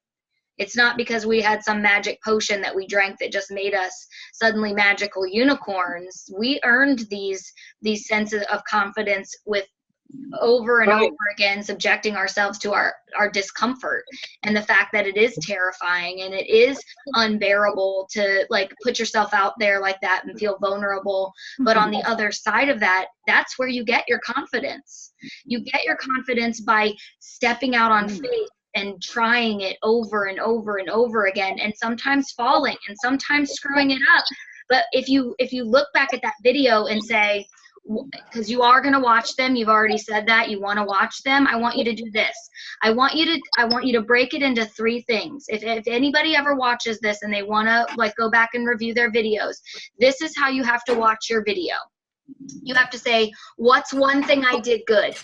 It's not because we had some magic potion that we drank that just made us suddenly magical unicorns. We earned these senses of confidence with over and over again subjecting ourselves to our discomfort and the fact that it is terrifying and it is unbearable to put yourself out there like that and feel vulnerable. But on the other side of that, that's where you get your confidence. You get your confidence by stepping out on faith and trying it over and over and over again, and sometimes falling and sometimes screwing it up. But if you look back at that video and say, because you are going to watch them, you've already said that you want to watch them, I want you to do this. I want you to break it into 3 things. If anybody ever watches this and they want to go back and review their videos, this is how you have to watch your video. You have to say, what's one thing I did good?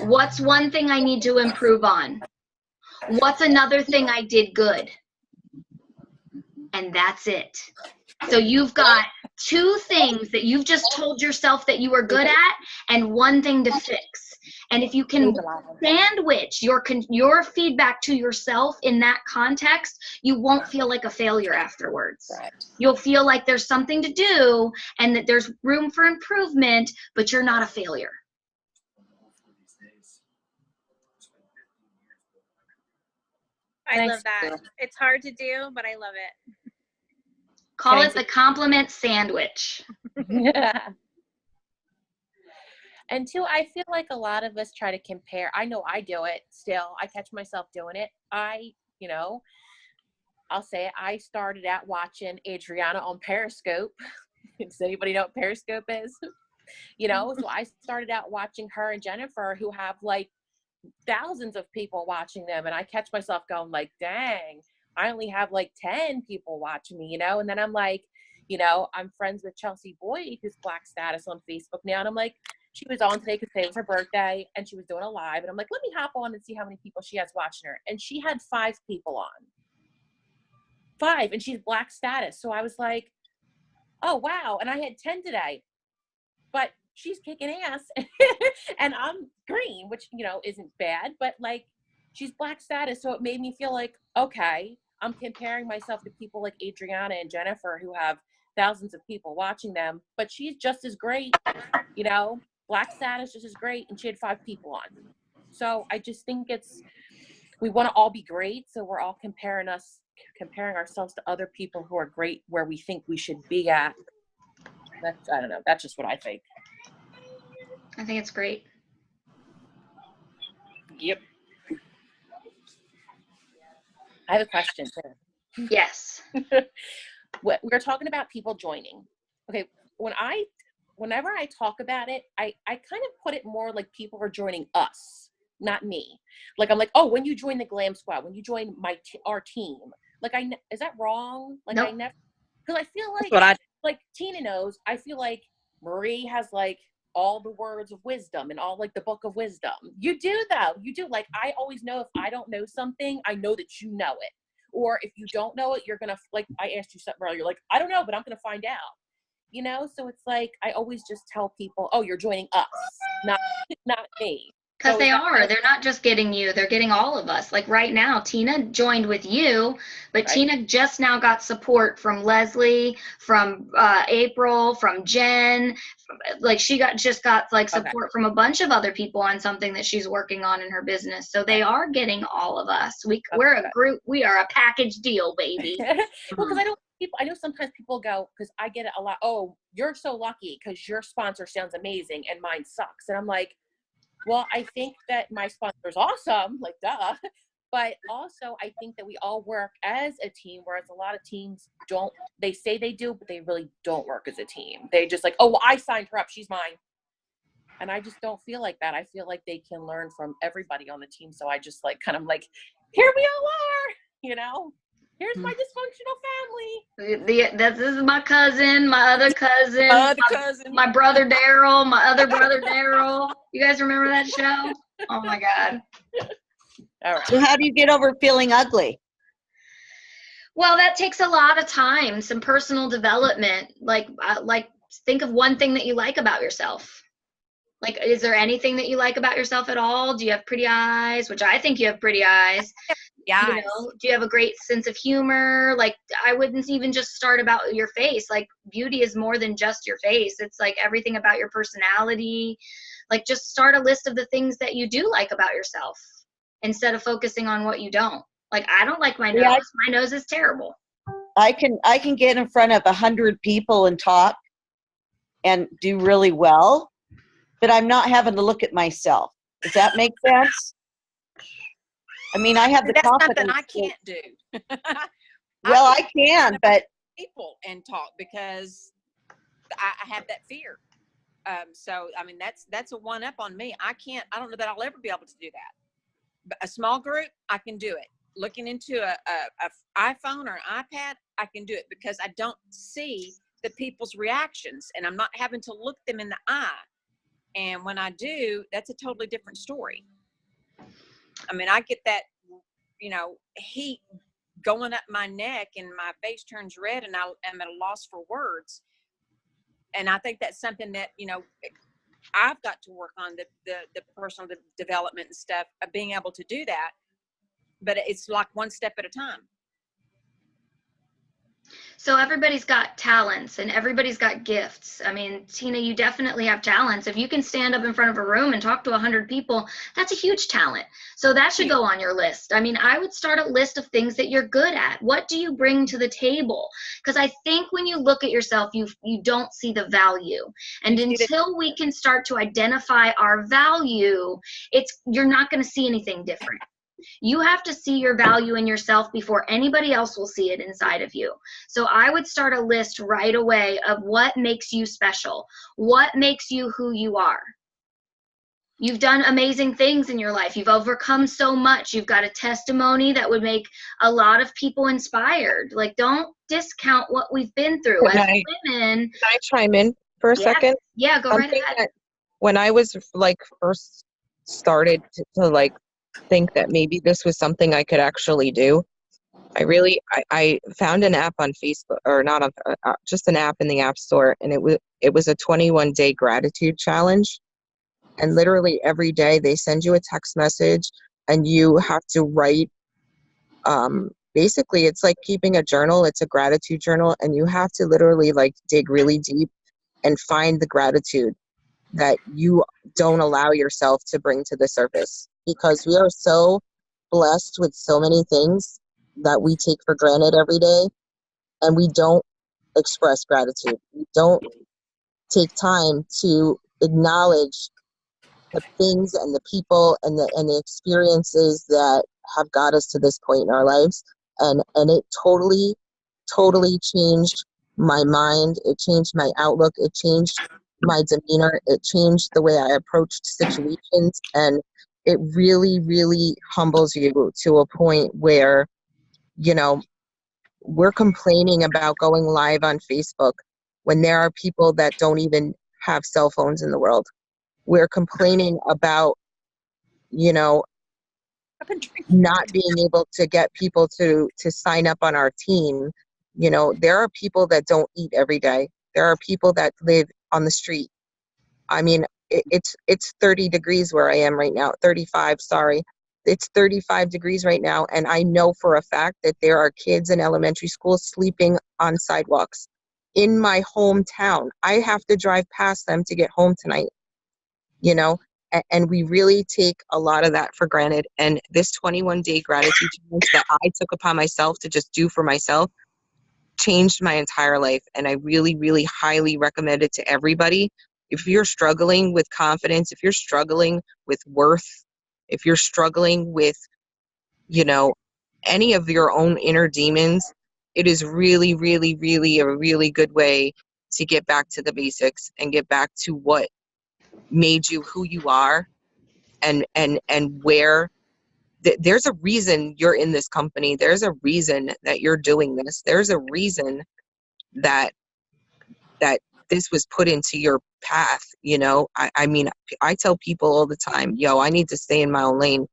What's one thing I need to improve on? What's another thing I did good? And that's it. So you've got 2 things that you've just told yourself that you are good at and 1 thing to fix. And if you can sandwich your feedback to yourself in that context, you won't feel like a failure afterwards. Right. You'll feel like there's something to do and that there's room for improvement, but you're not a failure. I love that. It's hard to do, but I love it. Call it the compliment sandwich. Yeah. And 2, I feel like a lot of us try to compare. I know I do it still. I catch myself doing it. I'll say it. I started out watching Adriana on Periscope. Does anybody know what Periscope is? So I started out watching her and Jennifer, who have thousands of people watching them. And I catch myself going dang, I only have 10 people watching me, and then I'm I'm friends with Chelsea Boyd, who's Black Status on Facebook now. And I'm she was on today because today was her birthday and she was doing a live. And I'm let me hop on and see how many people she has watching her. And she had 5 people on. 5, and she's Black Status. So I was oh, wow. And I had 10 today. But she's kicking ass and I'm green, which, you know, isn't bad, but like she's Black status. So it made me feel like, okay, I'm comparing myself to people like Adriana and Jennifer who have thousands of people watching them, but she's just as great, you know, Black status just as great. And she had 5 people on. So I just think we want to all be great. So we're all comparing ourselves to other people who are great where we think we should be at. I don't know. That's just what I think. I think it's great. Yep. I have a question too. Yes. We're talking about people joining. Okay. Whenever I talk about it, I kind of put it more like people are joining us, not me. Like, I'm like, oh, when you join the Glam Squad, when you join our team, like, is that wrong? Like, nope. I never, because I feel like, like Tina knows, I feel like Marie has like all the words of wisdom and all like the book of wisdom. You do though. You do. Like, I always know if I don't know something, I know that you know it. Or if you don't know it, you're going to, like, I asked you something earlier, you're like, I don't know, but I'm going to find out. You know? So it's like, I always just tell people, oh, you're joining us, not me. Because So they are. They're not just getting you. They're getting all of us. Like right now, Tina joined with you, but Right. Tina just now got support from Leslie, from April, from Jen. Like she just got like support from a bunch of other people on something that she's working on in her business. So they are getting all of us. We're a group. We are a package deal, baby. Well, because I know sometimes people go, because I get it a lot, oh, you're so lucky because your sponsor sounds amazing and mine sucks. And I'm like, well, I think that my sponsor is awesome, like duh. But also I think that we all work as a team, whereas a lot of teams don't, they say they do, but they really don't work as a team. They just like, oh, well, I signed her up, she's mine. And I just don't feel like that. I feel like they can learn from everybody on the team. So I just like, kind of like, here we all are, you know? Here's my dysfunctional family. This is my cousin, my other cousin, my brother Daryl, my other brother Daryl. You guys remember that show? Oh my God. All right. So how do you get over feeling ugly? Well, that takes a lot of time, some personal development. Like think of one thing that you like about yourself. Like, is there anything that you like about yourself at all? Do you have pretty eyes? Which I think you have pretty eyes. Yeah. You know, do you have a great sense of humor? Like, I wouldn't even just start about your face. Like, beauty is more than just your face. It's like everything about your personality. Like, just start a list of the things that you do like about yourself instead of focusing on what you don't. Like, I don't like my nose. Yeah. My nose is terrible. I can get in front of 100 people and talk and do really well, but I'm not having to look at myself. Does that make sense? I mean, I have the That's confidence. something I can't do. Well, I can, but people and talk because I have that fear. So I mean, that's a one up on me. I don't know that I'll ever be able to do that. But a small group, I can do it. Looking into a iPhone or an iPad, I can do it because I don't see the people's reactions and I'm not having to look them in the eye. And when I do, that's a totally different story. I mean, I get that, heat going up my neck and my face turns red and I am at a loss for words. And I think that's something that, I've got to work on the personal development and stuff of being able to do that. But it's like one step at a time. So everybody's got talents and everybody's got gifts. I mean, Tina, you definitely have talents. If you can stand up in front of a room and talk to 100 people, that's a huge talent. So that should go on your list. I mean, I would start a list of things that you're good at. What do you bring to the table? Because I think when you look at yourself, you don't see the value. And until we can start to identify our value, you're not going to see anything different. You have to see your value in yourself before anybody else will see it inside of you. So I would start a list right away of what makes you special. What makes you who you are? You've done amazing things in your life. You've overcome so much. You've got a testimony that would make a lot of people inspired. Like, don't discount what we've been through as women. Can I chime in for a second? Yeah, go right ahead. When I was first started to think that maybe this was something I could actually do, I found an app on Facebook, or not on, just an app in the App Store, and it was a 21-day gratitude challenge. And literally every day they send you a text message, and you have to write. Basically, it's like keeping a journal. It's a gratitude journal, and you have to literally like dig really deep and find the gratitude that you don't allow yourself to bring to the surface, because we are so blessed with so many things that we take for granted every day, and we don't express gratitude. We don't take time to acknowledge the things and the people and the experiences that have got us to this point in our lives. And it totally changed my mind. It changed my outlook. It changed my demeanor. It changed the way I approached situations. And it really, really humbles you to a point where, you know, we're complaining about going live on Facebook when there are people that don't even have cell phones in the world. We're complaining about, you know, not being able to get people to sign up on our team. You know, there are people that don't eat every day. There are people that live on the street. I mean, it's 30 degrees where I am right now. 35, sorry. It's 35 degrees right now, and I know for a fact that there are kids in elementary school sleeping on sidewalks in my hometown. I have to drive past them to get home tonight, you know, and we really take a lot of that for granted. And this 21-day gratitude challenge that I took upon myself to just do for myself changed my entire life, and I really, really highly recommend it to everybody. If you're struggling with confidence, if you're struggling with worth, if you're struggling with, you know, any of your own inner demons, it is really, really, really a really good way to get back to the basics and get back to what made you who you are, and where there's a reason you're in this company. There's a reason that you're doing this. There's a reason that this was put into your path, you know. I mean, I tell people all the time, yo, I need to stay in my own lane,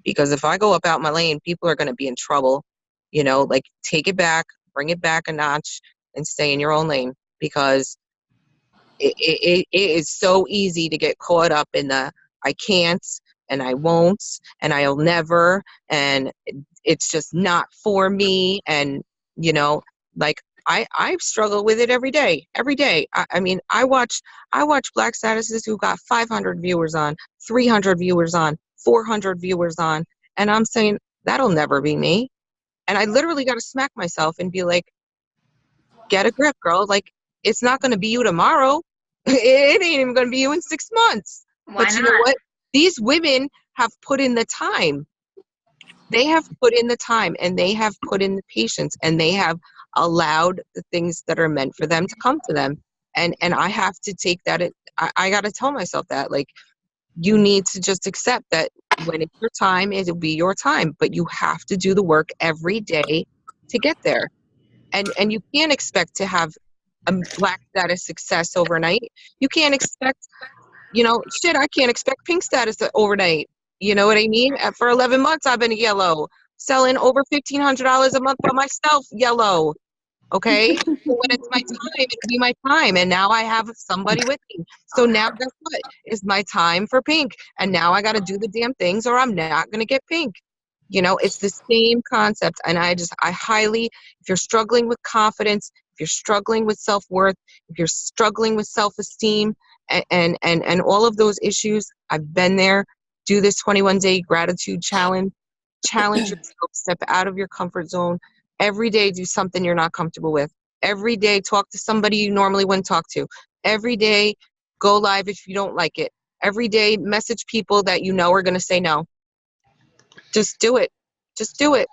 because if I go up out my lane, people are going to be in trouble, you know. Like, take it back, bring it back a notch, and stay in your own lane, because it is so easy to get caught up in the I can't and I won't and I'll never, and it's just not for me. And, you know, like, I struggle with it every day. I mean, I watch Black statuses who got 500 viewers on, 300 viewers on, 400 viewers on, and I'm saying, that'll never be me. And I literally got to smack myself and be like, get a grip, girl. Like, it's not going to be you tomorrow. It ain't even going to be you in 6 months. Why But you not? know what? These women have put in the time. They have put in the time, and they have put in the patience, and they have allowed the things that are meant for them to come to them. And I have to take that. I got to tell myself that, like, you need to just accept that when it's your time, it'll be your time. But you have to do the work every day to get there. And you can't expect to have a Black status success overnight. You can't expect, you know, shit, I can't expect pink status overnight. You know what I mean? For 11 months, I've been yellow, selling over $1,500 a month by myself, yellow. Okay? So when it's my time, it'll be my time. And now I have somebody with me. So now guess what? It's my time for pink. And now I got to do the damn things, or I'm not going to get pink. You know, it's the same concept. And I highly, if you're struggling with confidence, if you're struggling with self-worth, if you're struggling with self-esteem and all of those issues, I've been there. Do this 21-day gratitude challenge. Challenge yourself, step out of your comfort zone. Every day, do something you're not comfortable with. Every day, talk to somebody you normally wouldn't talk to. Every day, go live if you don't like it. Every day, message people that you know are going to say no. Just do it. Just do it.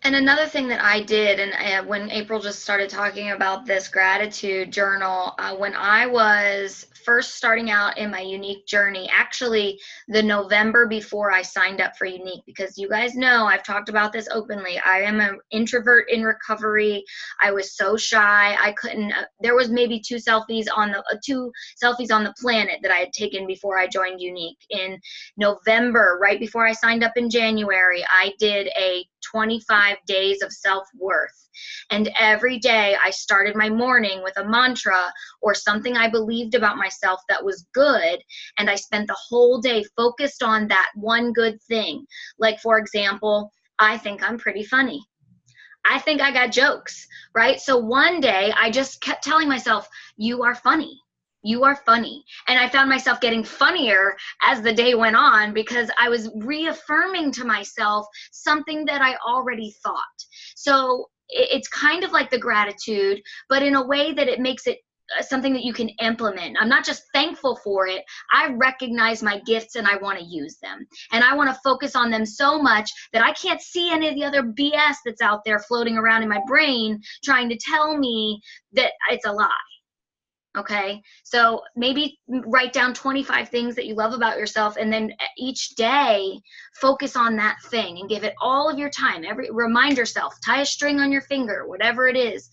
And another thing that I did, and when April just started talking about this gratitude journal, when I was first starting out in my Younique journey, actually the November before I signed up for Younique, because you guys know I've talked about this openly. I am an introvert in recovery. I was so shy. I couldn't. There was maybe two selfies on the planet that I had taken before I joined Younique. In November, right before I signed up in January, I did a 25 days of self-worth. And every day I started my morning with a mantra or something I believed about myself that was good. And I spent the whole day focused on that one good thing. Like, for example, I think I'm pretty funny. I think I got jokes, right? So one day I just kept telling myself, you are funny. You are funny. And I found myself getting funnier as the day went on because I was reaffirming to myself something that I already thought. So it's kind of like the gratitude, but in a way that it makes it something that you can implement. I'm not just thankful for it. I recognize my gifts and I want to use them. And I want to focus on them so much that I can't see any of the other BS that's out there floating around in my brain trying to tell me that it's a lie. Okay, so maybe write down 25 things that you love about yourself, and then each day focus on that thing and give it all of your time. Remind yourself, tie a string on your finger, whatever it is,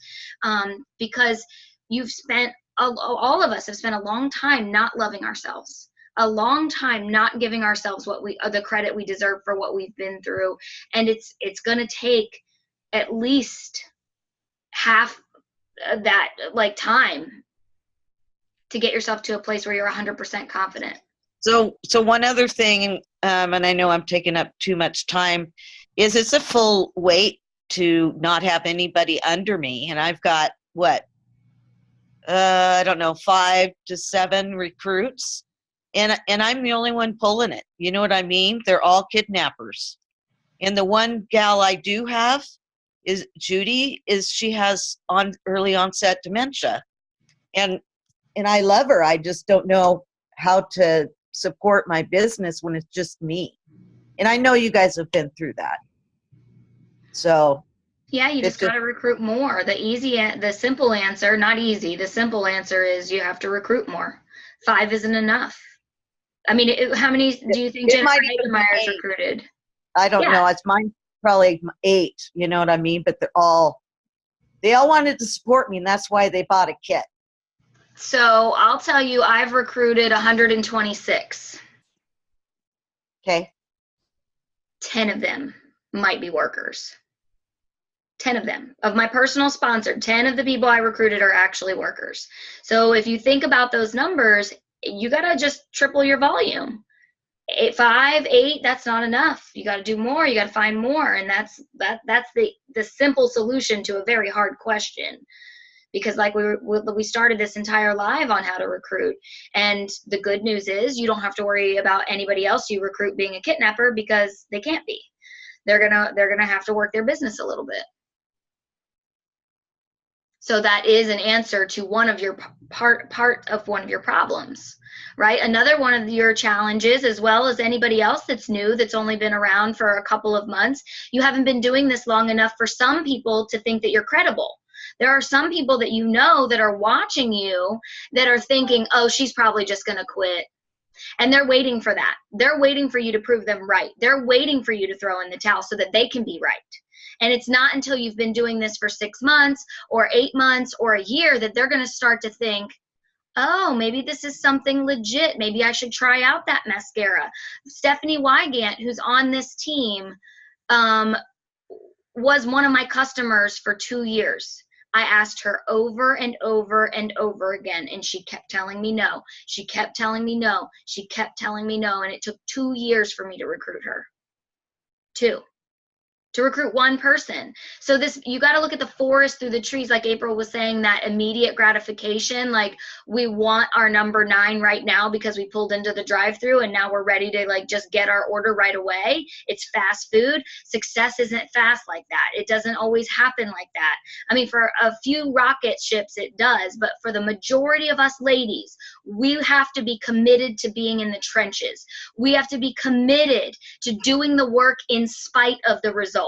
because you've spent, all of us have spent a long time not loving ourselves, a long time not giving ourselves the credit we deserve for what we've been through, and it's going to take at least half that time to get yourself to a place where you're 100% confident. So one other thing, and I know I'm taking up too much time, is it's a full weight to not have anybody under me. And I've got, I don't know, 5 to 7 recruits. And I'm the only one pulling it. You know what I mean? They're all kidnappers. And the one gal I do have is Judy, she has early onset dementia. And I love her. I just don't know how to support my business when it's just me. And I know you guys have been through that. So yeah, you just got to recruit more. The simple answer, not easy. The simple answer is you have to recruit more. 5 isn't enough. I mean, how many do you think Jennifer Hagermeyer's recruited? I don't know. It's mine probably 8. You know what I mean? But they all wanted to support me, and that's why they bought a kit. So I'll tell you, I've recruited 126. Okay. 10 of them might be workers. 10 of them. Of my personal sponsored, 10 of the people I recruited are actually workers. So if you think about those numbers, you got to just triple your volume. 5, 8, that's not enough. You got to do more. You got to find more. And that's the simple solution to a very hard question. Because like we started this entire live on how to recruit. And the good news is you don't have to worry about anybody else you recruit being a kidnapper, because they can't be. They're gonna have to work their business a little bit. So that is an answer to one of your part of one of your problems, right? Another one of your challenges, as well as anybody else that's new, that's only been around for a couple of months, you haven't been doing this long enough for some people to think that you're credible. There are some people that you know that are watching you that are thinking, oh, she's probably just going to quit. And they're waiting for that. They're waiting for you to prove them right. They're waiting for you to throw in the towel so that they can be right. And it's not until you've been doing this for 6 months or 8 months or a year that they're going to start to think, oh, maybe this is something legit. Maybe I should try out that mascara. Stephanie Wygant, who's on this team, was one of my customers for 2 years. I asked her over and over and over again, and she kept telling me no. She kept telling me no. She kept telling me no, and it took 2 years for me to recruit her. 2. To recruit one person. So you got to look at the forest through the trees, like April was saying, that immediate gratification. Like, we want our number 9 right now because we pulled into the drive-through and now we're ready to just get our order right away. It's fast food. Success isn't fast like that. It doesn't always happen like that. I mean, for a few rocket ships it does, but for the majority of us ladies, we have to be committed to being in the trenches. We have to be committed to doing the work in spite of the results.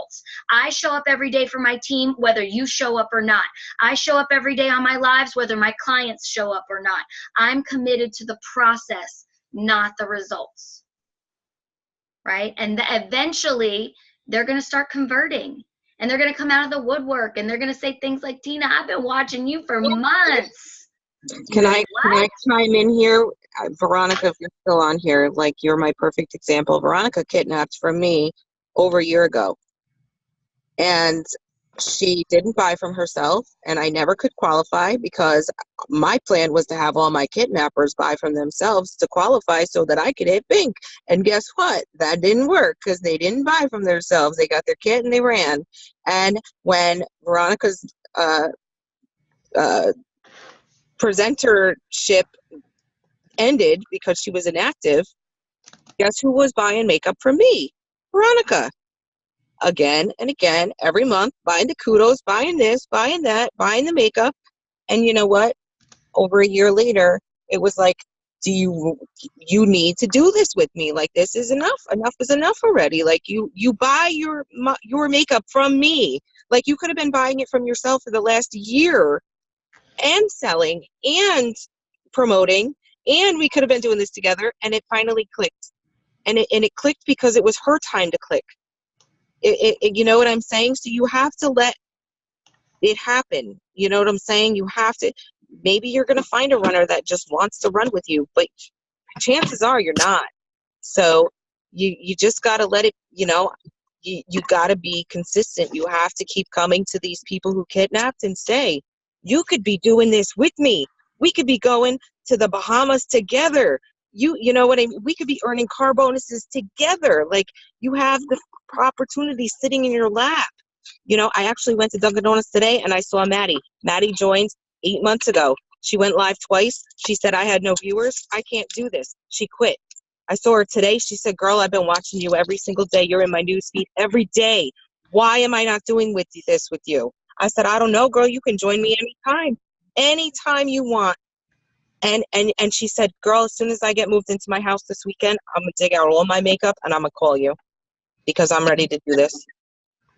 I show up every day for my team, whether you show up or not. I show up every day on my lives, whether my clients show up or not. I'm committed to the process, not the results. Right? And eventually, they're going to start converting. And they're going to come out of the woodwork. And they're going to say things like, Tina, I've been watching you for months. Can I chime in here? Veronica, if you're still on here, you're my perfect example. Veronica kidnapped from me over a year ago. And she didn't buy from herself, and I never could qualify because my plan was to have all my kidnappers buy from themselves to qualify so that I could hit pink. And guess what? That didn't work because they didn't buy from themselves. They got their kit and they ran. And when Veronica's presentership ended because she was inactive, guess who was buying makeup from me? Veronica. Again and again, every month, buying the kudos, buying this, buying that, buying the makeup. And you know what? Over a year later, it was like, you need to do this with me. Like, this is enough. Enough is enough already. Like, you buy your makeup from me. Like, you could have been buying it from yourself for the last year and selling and promoting, and we could have been doing this together. And it finally clicked. And it clicked because it was her time to click. You know what I'm saying? So you have to let it happen. You know what I'm saying? You have to. Maybe you're going to find a runner that just wants to run with you, but chances are you're not. So you just got to let it, you got to be consistent. You have to keep coming to these people who kidnapped and say, you could be doing this with me. We could be going to the Bahamas together. You know what I mean? We could be earning car bonuses together. Like, you have the opportunity sitting in your lap. I actually went to Dunkin' Donuts today and I saw Maddie. Maddie joined 8 months ago. She went live twice. She said, I had no viewers. I can't do this. She quit. I saw her today. She said, girl, I've been watching you every single day. You're in my newsfeed every day. Why am I not doing this with you? I said, I don't know, girl. You can join me anytime you want. And she said, girl, as soon as I get moved into my house this weekend, I'm going to dig out all my makeup and I'm going to call you because I'm ready to do this.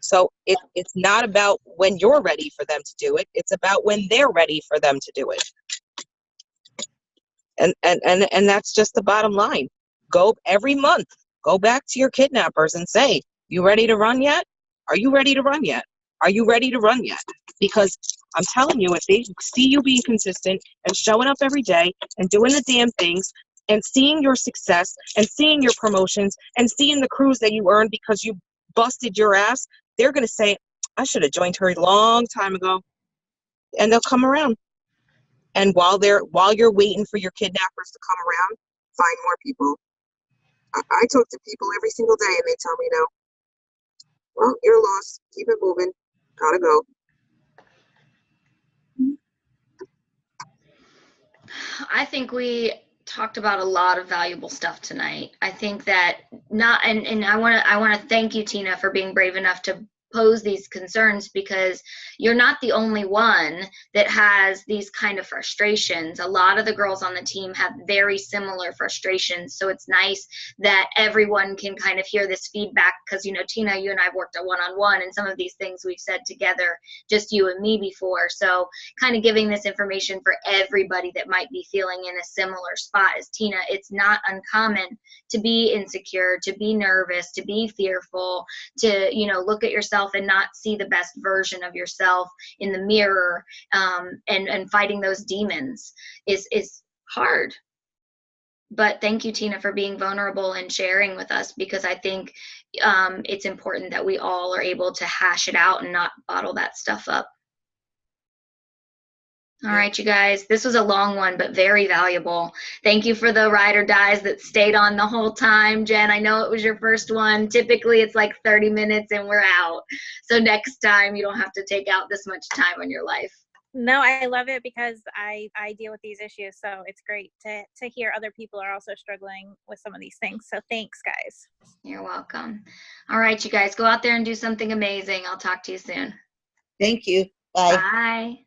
So it's not about when you're ready for them to do it. It's about when they're ready for them to do it. And that's just the bottom line. Go every month. Go back to your kidnappers and say, you ready to run yet? Are you ready to run yet? Are you ready to run yet? Because I'm telling you, if they see you being consistent and showing up every day and doing the damn things and seeing your success and seeing your promotions and seeing the crews that you earned because you busted your ass, they're going to say, I should have joined her a long time ago. And they'll come around. And while you're waiting for your kidnappers to come around, find more people. I talk to people every single day and they tell me no. Well, you're lost. Keep it moving. Gotta go. I think we talked about a lot of valuable stuff tonight. I think that and I want to thank you, Tina, for being brave enough to pose these concerns, because you're not the only one that has these kind of frustrations. A lot of the girls on the team have very similar frustrations. So it's nice that everyone can kind of hear this feedback, because, Tina, you and I have worked a one-on-one, and some of these things we've said together, just you and me, before. So kind of giving this information for everybody that might be feeling in a similar spot as Tina. It's not uncommon to be insecure, to be nervous, to be fearful, to, look at yourself and not see the best version of yourself in the mirror, and fighting those demons is hard. But thank you, Tina, for being vulnerable and sharing with us, because I think it's important that we all are able to hash it out and not bottle that stuff up. All right, you guys, this was a long one, but very valuable. Thank you for the ride or dies that stayed on the whole time. Jen, I know it was your first one. Typically, it's like 30 minutes and we're out. So next time, you don't have to take out this much time on your life. No, I love it because I deal with these issues. So it's great to hear other people are also struggling with some of these things. So thanks, guys. You're welcome. All right, you guys, go out there and do something amazing. I'll talk to you soon. Thank you. Bye. Bye.